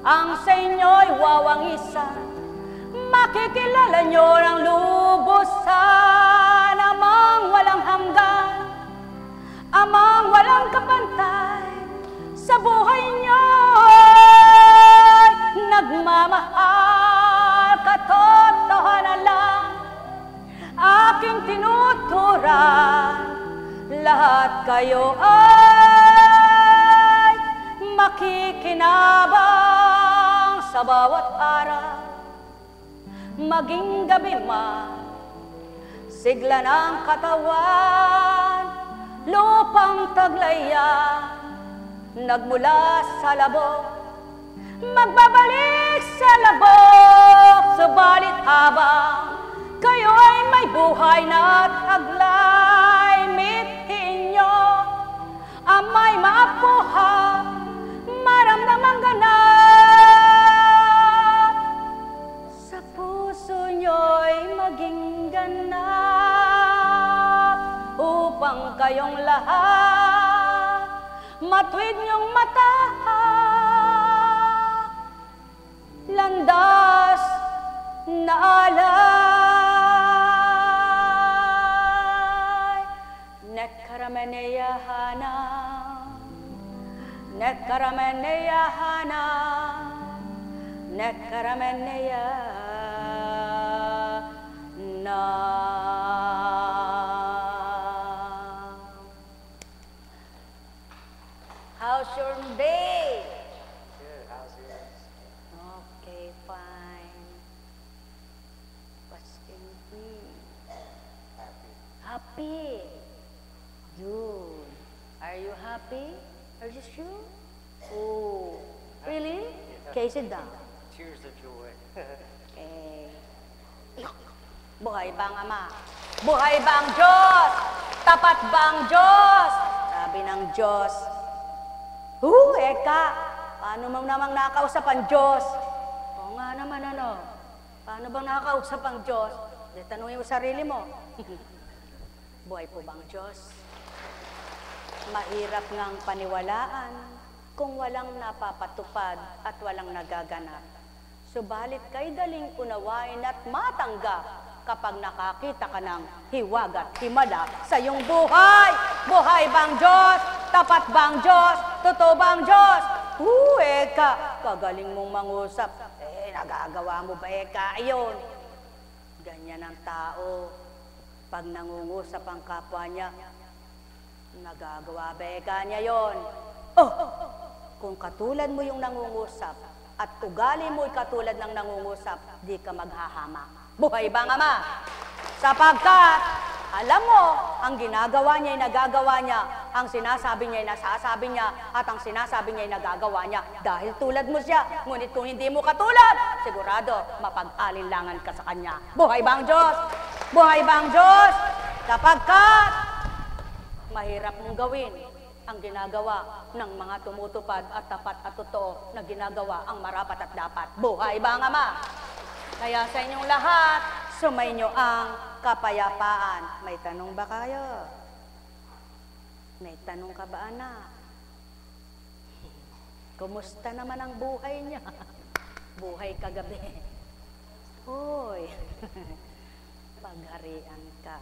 ang sa inyo'y wawangisan. Makikilala nyo ng lubusan, amang walang hanggan, amang walang kapantay sa buhay nyo'y nagmamahal. Katotohanan lang aking tinuturan, lahat kayo ay makikinabang sa bawat araw, maging gabi man, sigla ng katawan, lupang taglayan, nagmula sa labok, magbabalik sa labok. Subalit habang kayo ay may buhay na taglay, mithin nyo ang may maapuha, maramdamang ganap, sa puso nyo'y maging ganap, upang kayong lahat matuwid nyong matahak, landas na alay. Nekkarameneyahana, nekkarameneyahana, nekkarameneyahana. How's your day? Good, how's yours? Okay, fine. What's in me? Happy. Happy. Good. Are you happy? Are you sure? Oh, really? Okay, sit down. Tears of joy. Okay. Buhay ba ang Ama? Buhay ba ang Diyos? Tapat ba ang Diyos? Sabi ng Diyos. Eka, paano mang namang nakausap ang Diyos? Oo nga naman, ano? Paano bang nakausap ang Diyos? Tanungin mo sarili mo. Buhay po ba ang Diyos? Mahirap ngang paniwalaan kung walang napapatupad at walang nagaganap. Subalit kay daling unawain at matanggap kapag nakakita ka ng hiwag at himala sa iyong buhay. Buhay ba ang Diyos? Tapat ba ang Diyos? Totoo ba ang Diyos? Eka, kagaling mong mangusap. Nagagawa mo ba, Eka? Ayun. Ganyan ang tao. Pag nangungusap ang kapwa niya, nagagawa ba, Eka, niya yon? Kung katulad mo yung nangungusap at ugali mo'y katulad ng nangungusap, di ka maghahamak. Buhay ba ang Ama? Sapagkat, alam mo, ang ginagawa niya ay nagagawa niya, ang sinasabi niya ay nasasabi niya, at ang sinasabi niya ay nagagawa niya dahil tulad mo siya. Ngunit kung hindi mo katulad, sigurado mapag-alinlangan ka sa Kanya. Buhay ba ang Diyos? Buhay ba ang Diyos? Sapagkat, mahirap mong gawin ang ginagawa ng mga tumutupad at tapat at totoo na ginagawa ang marapat at dapat. Buhay ba ang Ama? Kaya sa inyong lahat, sumainyo ang kapayapaan. May tanong ba kayo? May tanong ka ba, anak? Kumusta naman ang buhay niya? Buhay kagabi. Hoy, pagharian ka.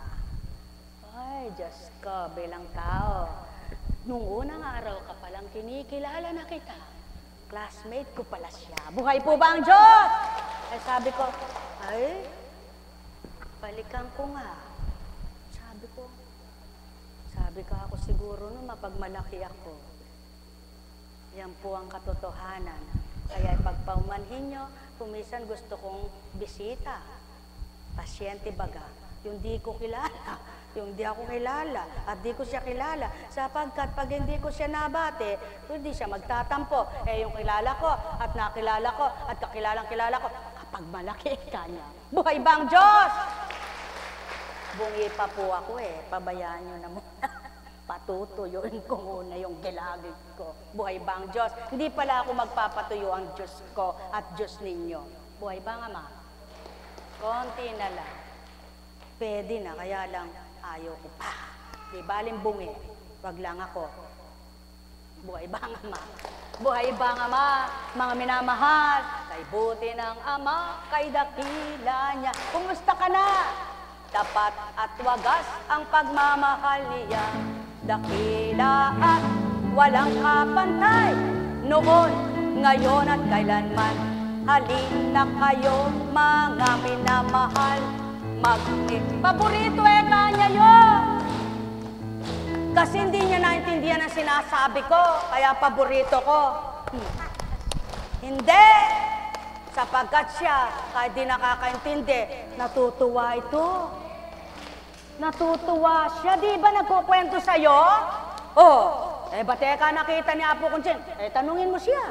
Ay, Diyos ko, bilang tao. Nung unang araw ka palang kinikilala na kita. Classmate ko pala siya. Buhay po ba ang Diyos? Ay sabi ko, ay, balikan ko nga. Sabi ko ako siguro no, mapagmalaki ako. Yan po ang katotohanan. Kaya pagpaumanhin nyo, kumisan gusto kong bisita. Pasyente baga. Yung di ko kilala, yung di ako kilala, at di ko siya kilala. Sapagkat pag hindi ko siya nabate, hindi siya magtatampo. Yung kilala ko, at nakilala ko, at kakilalang kilala ko, kapag malaki ka niya. Buhay ba ang Diyos? Bungi pa po ako pabayaan nyo na muna. Patutuyuin ko muna yung gilagid ko. Buhay ba ang Diyos? Hindi pala ako magpapatuyo ang Diyos ko at Diyos ninyo. Buhay ba ang Ama? Konti na lang. Pwede na, kaya lang ayaw ko pa. Di baling bungi, wag lang ako. Buhay ba ang Ama? Buhay ba ang Ama, mga minamahal? Kay buti ng Ama, kay dakila niya. Kumusta ka na? Tapat at wagas ang pagmamahal niya. Dakila at walang kapantay. Noon, ngayon at kailanman. Halina kayo, mga minamahal. Paborito kanya yun. Kasi hindi niya naintindihan ang sinasabi ko, kaya paborito ko. Hindi! Sapagkat siya, kahit di nakakaintindi, natutuwa ito. Natutuwa siya, di ba nagkukwento sa'yo? Oh, ba't ka nakita ni Apo Kunching? Tanungin mo siya.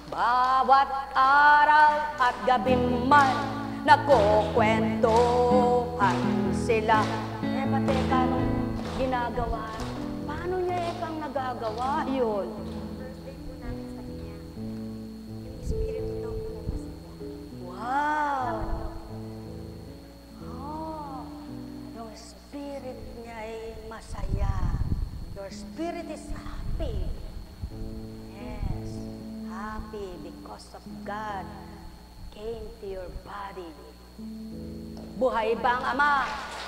Bawat araw at gabi man, nagkukwentuhan sila. Ba't nung ginagawa? Paano niya ekang nagagawa yun? Birthday po namin sa kanya. Yung espiritu daw po na masaya. Wow! Oh, yung spirit niya ay masaya. Your spirit is happy. Yes, happy because of God came to your body. Buhay bang Ama?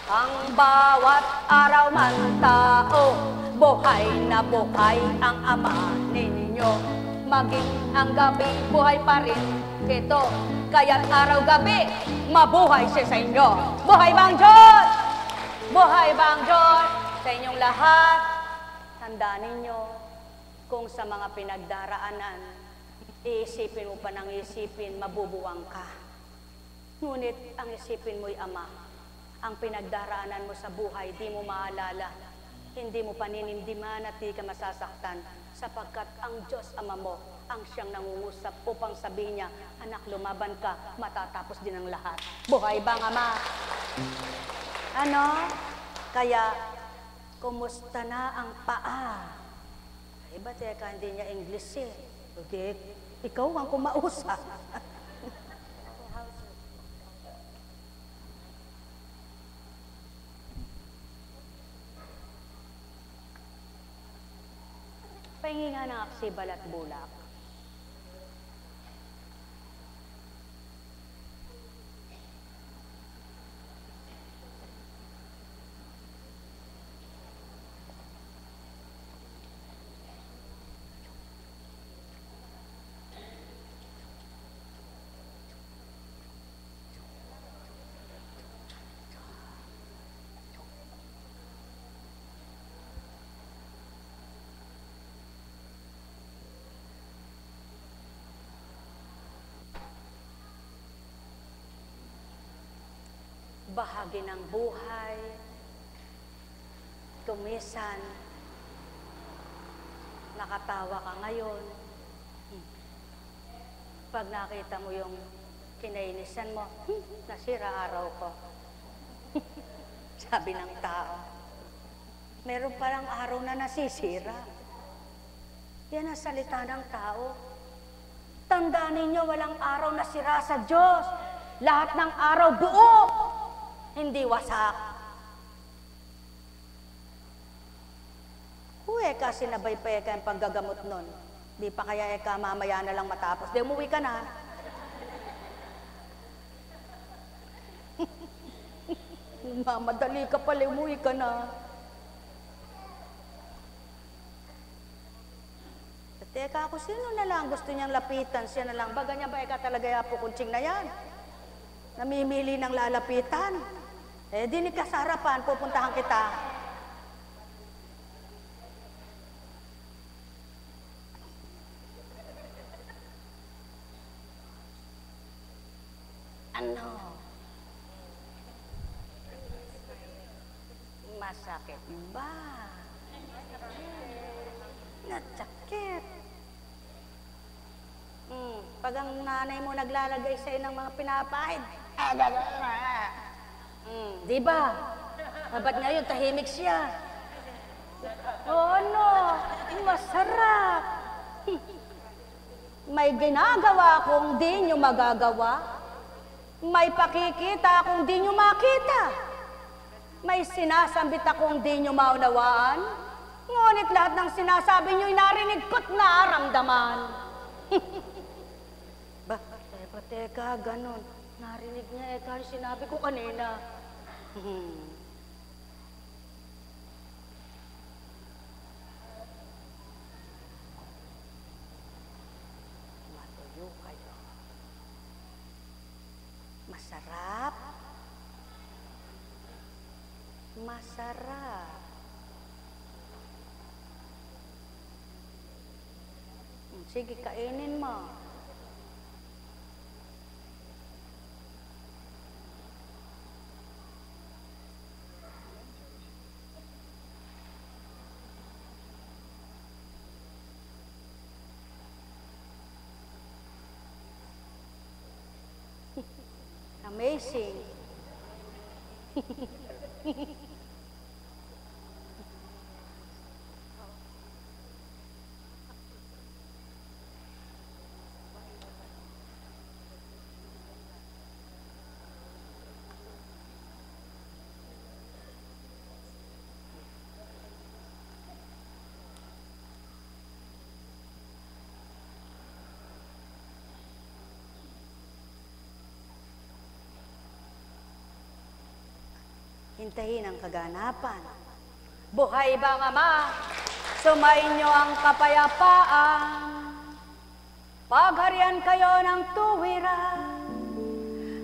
Ang bawat araw man tao, buhay na buhay ang Ama ninyo. Maging ang gabi, buhay pa rin ito. Kaya't araw-gabi, mabuhay siya sa inyo. Buhay bang Diyos? Buhay bang Diyos sa inyong lahat? Tandaan ninyo, kung sa mga pinagdaraanan, iisipin mo pa ng isipin, mabubuwang ka. Ngunit ang isipin mo'y Ama. Ang pinagdaraanan mo sa buhay, di mo maalala. Hindi mo paninimdiman at di ka masasaktan. Sapagkat ang Diyos Ama mo, ang siyang nangungusap upang sabihin niya, anak, lumaban ka, matatapos din ang lahat. Buhay bang Ama? Ano? Kaya, kumusta na ang paa? Iba teka, hindi niya English eh. Okay, ikaw ang kumausap. Pahingi nga ng aksibal at bulak. Bahagi ng buhay, tumisan, nakatawa ka ngayon. Pag nakita mo yung kinainisan mo, nasira araw ko. Sabi ng tao, meron palang araw na nasisira. Yan ang salita ng tao. Tandaan ninyo, walang araw na sira sa Diyos. Lahat ng araw buo. Hindi wasak. Eka, sinabay pa eka yung paggagamot nun. Di pa kaya eka, mamaya na lang matapos. Di, umuwi ka na. Mamadali ka pala, umuwi ka na. Teka, ako sino na lang gusto niyang lapitan, siya na lang. Ba, ganyan ba eka talaga yung Apo Kunching na yan? Namimili ng lalapitan. Dinig ka sa harapan, pupuntahan kita. Ano? Masakit ba? Natsakit. Pag ang nanay mo naglalagay sa'yo ng mga pinapahid, di ba? Ba't ngayon tahimik siya? Oo, no, masarap. May ginagawa kung di nyo magagawa. May pakikita kung di nyo makita. May sinasambit akong di nyo maunawaan. Ngunit Ngunit lahat ng sinasabi niyo'y narinig ko't naramdaman. Teka, ganun. Narinig niya, Eka, yung sinabi ko kanina. Matuyo kayo. Masarap. Masarap. Sige, kainin mo. Amazing. Hintayin ang kaganapan. Buhay bang Ama, sumainyo ang kapayapaan. Pagharian kayo ng tuwiran,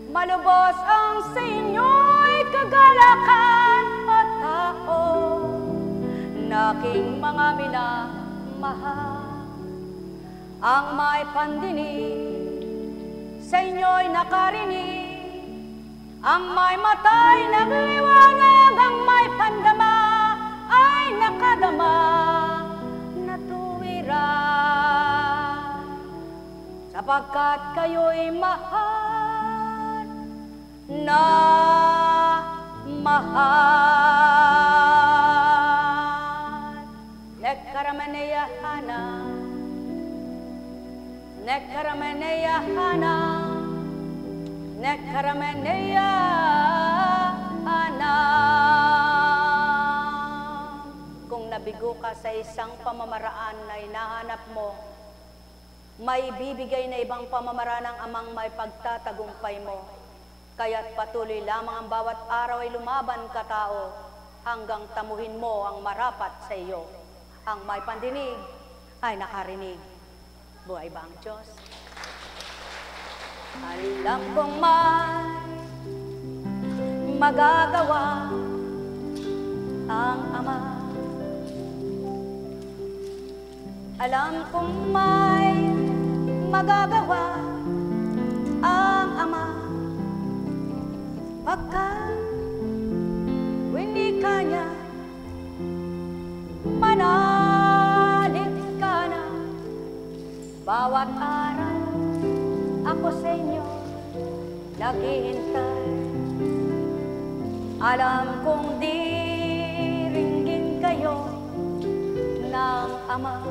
malubos ang sa inyo'y kagalakan at tao. Naking mga minamahal, ang may pandinig, sa inyo'y nakarinig. Ang may matay nagliwanag, ang may pandama ay nakadama na tuwiran. Sapagkat kayo'y mahal na mahal. Nekkarameneya hana, nekkarameneya hana, nekkarameneya hana. Kung nabigo ka sa isang pamamaraan na hinahanap mo, may bibigay na ibang pamamaraan ng Amang may pagtatagumpay mo. Kaya't patuloy lamang ang bawat araw ay lumaban ka tao, hanggang tamuhin mo ang marapat sa iyo. Ang may pandinig ay nakarinig. Buhay ba ang Diyos? Alam kong may magagawa ang Ama. Alam kong may magagawa ang Ama. Pagkat winika niya, manalig ka na. Bawat araw ako sa inyo naghihintay. Alam kong diringgin kayo ng Ama.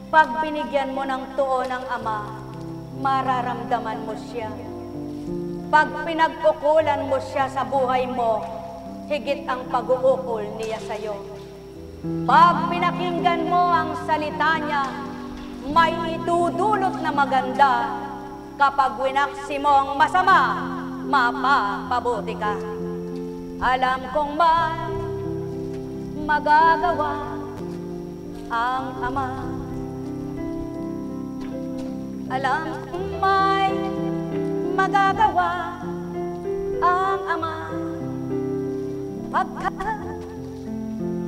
Pag binigyan mo ng tuo ng Ama, mararamdaman mo siya. Pag pinagkukulan mo siya sa buhay mo, higit ang pag-uukol niya sa'yo. Pag pinakinggan mo ang salita niya, may idudulot na maganda. Kapag winaksi mo ang masama, mapapabuti ka. Alam kong may magagawa ang Ama. Alam kong may magagawa ang Ama. Pagkat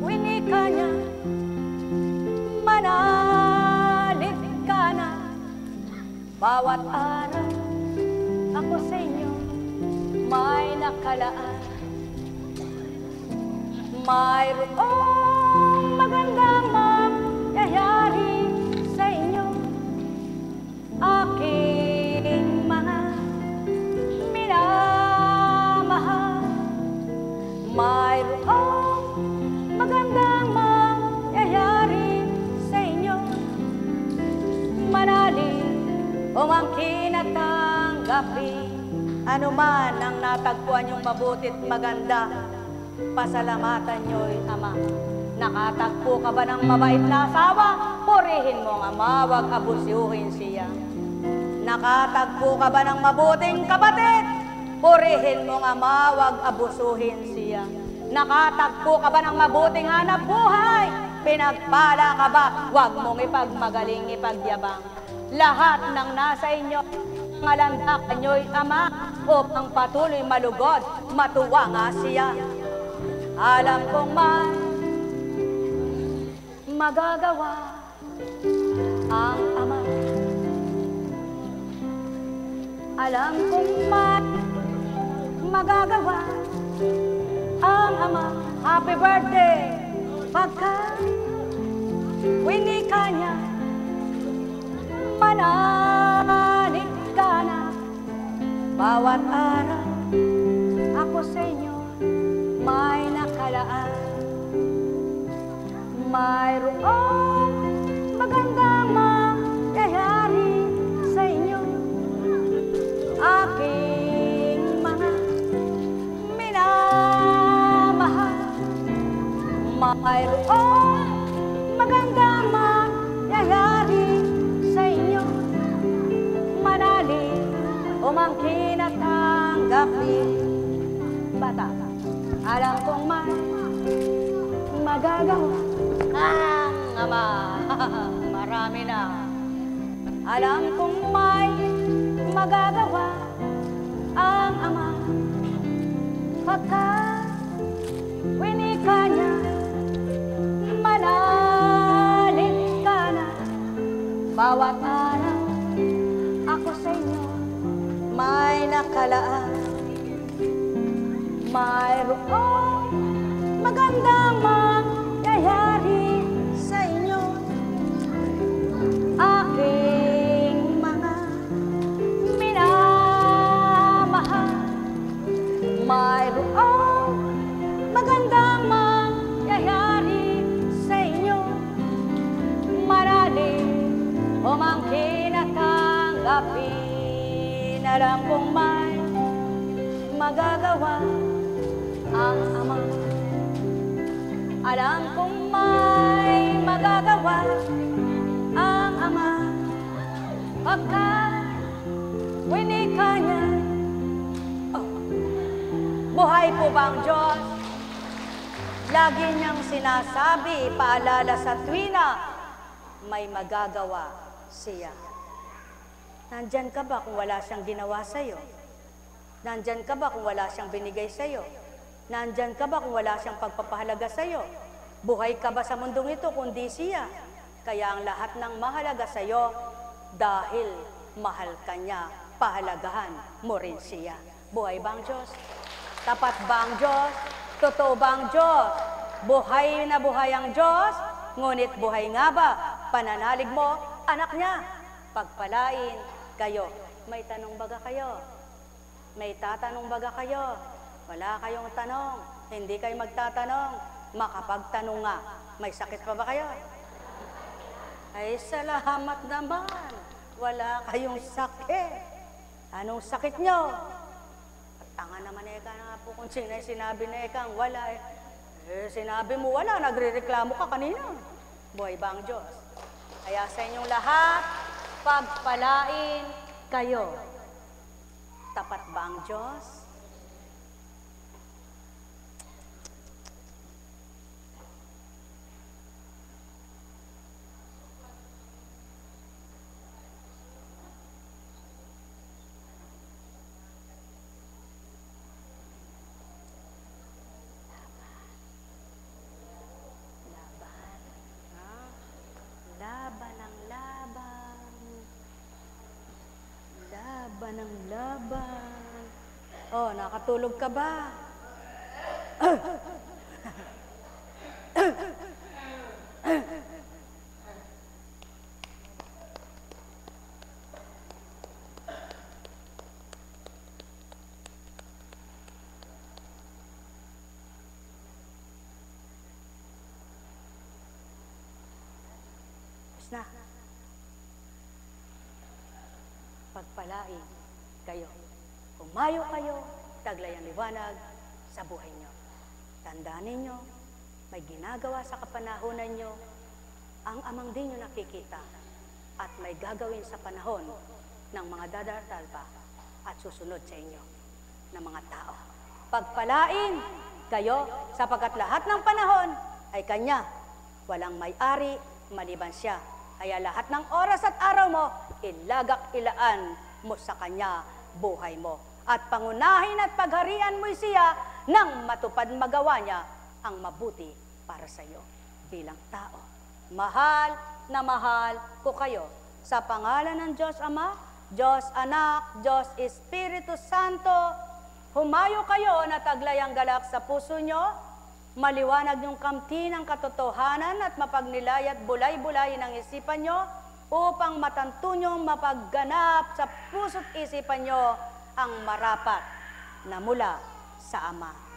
winika niya, manalig ka na. Bawat araw ako sa inyo may nakalaan. Mayroong magandang mangyayari sa inyo, aking mga minamahal. Mayroong magandang mangyayari sa inyo, manalig umangkin at tanggapin. Ano man ang natagpuan yung mabutit maganda, pasalamatan niyo'y Ama. Nakatagpo ka ba ng mabait na asawa? Purihin mo ang ama, wag abusyuhin siya. Nakatagpo ka ba ng mabuting kapatid? Purihin mo ang ama, wag abusuhin siya. Nakatagpo ka ba ng mabuting hanap buhay? Pinagpala ka ba? Wag mong ipagmagaling, ipagyabang. Lahat ng nasa inyo, ngalandak kanyo'y ama, upang patuloy malugod, matuwa nga siya. Alam kong magagawa ang ama. Alam kong magagawa ang ama. Happy birthday! Pagka winika niya, manalig ka na. Bawat araw ako sa inyo may nakalaan. Mayroong magandang mangyayari sa inyo, aking mga minamahal. Mayroong magandang mangyayari sa inyo, manalig umangkin at tanggapin. Bata, alam kong magagawa ang ama. Marami na. Alam kong may magagawa ang ama. Pagka winika niya, manalig ka na. Bawat araw ako sa inyo may nakalaan. Mayroong magandang mangyayari sa inyo, aking mga minamahal. Mayroong magandang mangyayari sa inyo, marami umangkin at tanggapin. Alam kong may magagawa ang ama. Alam kong may magagawa ang ama. Pagka winika niya, buhay po ba ang Diyos? Lagi niyang sinasabi, paalala sa tuwina, may magagawa siya. Nandyan ka ba kung wala siyang ginawa sa'yo? Nandyan ka ba kung wala siyang binigay sa'yo? Nandyan ka ba kung wala siyang pagpapahalaga sa'yo? Buhay ka ba sa mundong ito kundi siya? Kaya ang lahat ng mahalaga sa'yo, dahil mahal ka niya, pahalagahan mo rin siya. Buhay ba ang Diyos? Tapat ba ang Diyos? Totoo ba ang Diyos? Buhay na buhay ang Diyos, ngunit buhay nga ba? Pananalig mo, anak niya, pagpalain kayo. May tanong baga kayo? May tatanong baga kayo? Wala kayong tanong, hindi kayo magtatanong. Makapagtanong nga, may sakit pa ba kayo? Ay, salamat naman. Wala kayong sakit. Anong sakit nyo? Tanga naman eka na po kung sinabi na ekang wala. Sinabi mo wala, nagre-reklamo ka kanina. Buhay ba ang Diyos? Kaya sa inyong lahat, pagpalain kayo. Tapat ba ang Diyos? Laban ng laban. Oh, nakatulog ka ba? Na. Pagpalain kayo. Umayo kayo, taglay ang liwanag sa buhay nyo. Tandaan ninyo, may ginagawa sa kapanahonan nyo ang amang di nyo nakikita at may gagawin sa panahon ng mga dadatal pa at susunod sa inyo ng mga tao. Pagpalain kayo sapagkat lahat ng panahon ay Kanya. Walang may-ari maliban Siya. Kaya lahat ng oras at araw mo, ilagak-ilaan mo sa Kanya buhay mo. At pangunahin at pagharian mo siya nang matupad magawa niya ang mabuti para sa iyo bilang tao. Mahal na mahal ko kayo sa pangalan ng Diyos Ama, Diyos Anak, Diyos Espiritu Santo. Humayo kayo na taglay ang galak sa puso nyo, maliwanag yung kamti ng katotohanan at mapagnilay at bulay-bulay ng isipan nyo upang matanto nyo mapagganap sa puso't isipan nyo ang marapat na mula sa Ama.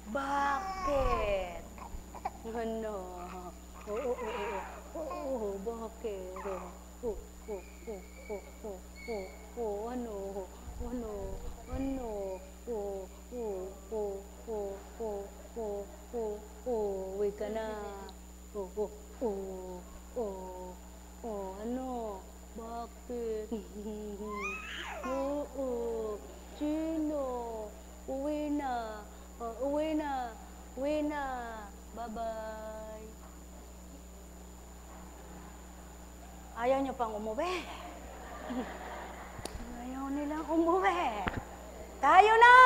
Bakit? Ano? Bakit? Uwi ka na. Ano? Bakit? Sino? Uwi na. Uwi na. Uwi na. Bye-bye. Ayaw nyo pang umuwi. Ayaw nilang umuwi. Tayo na!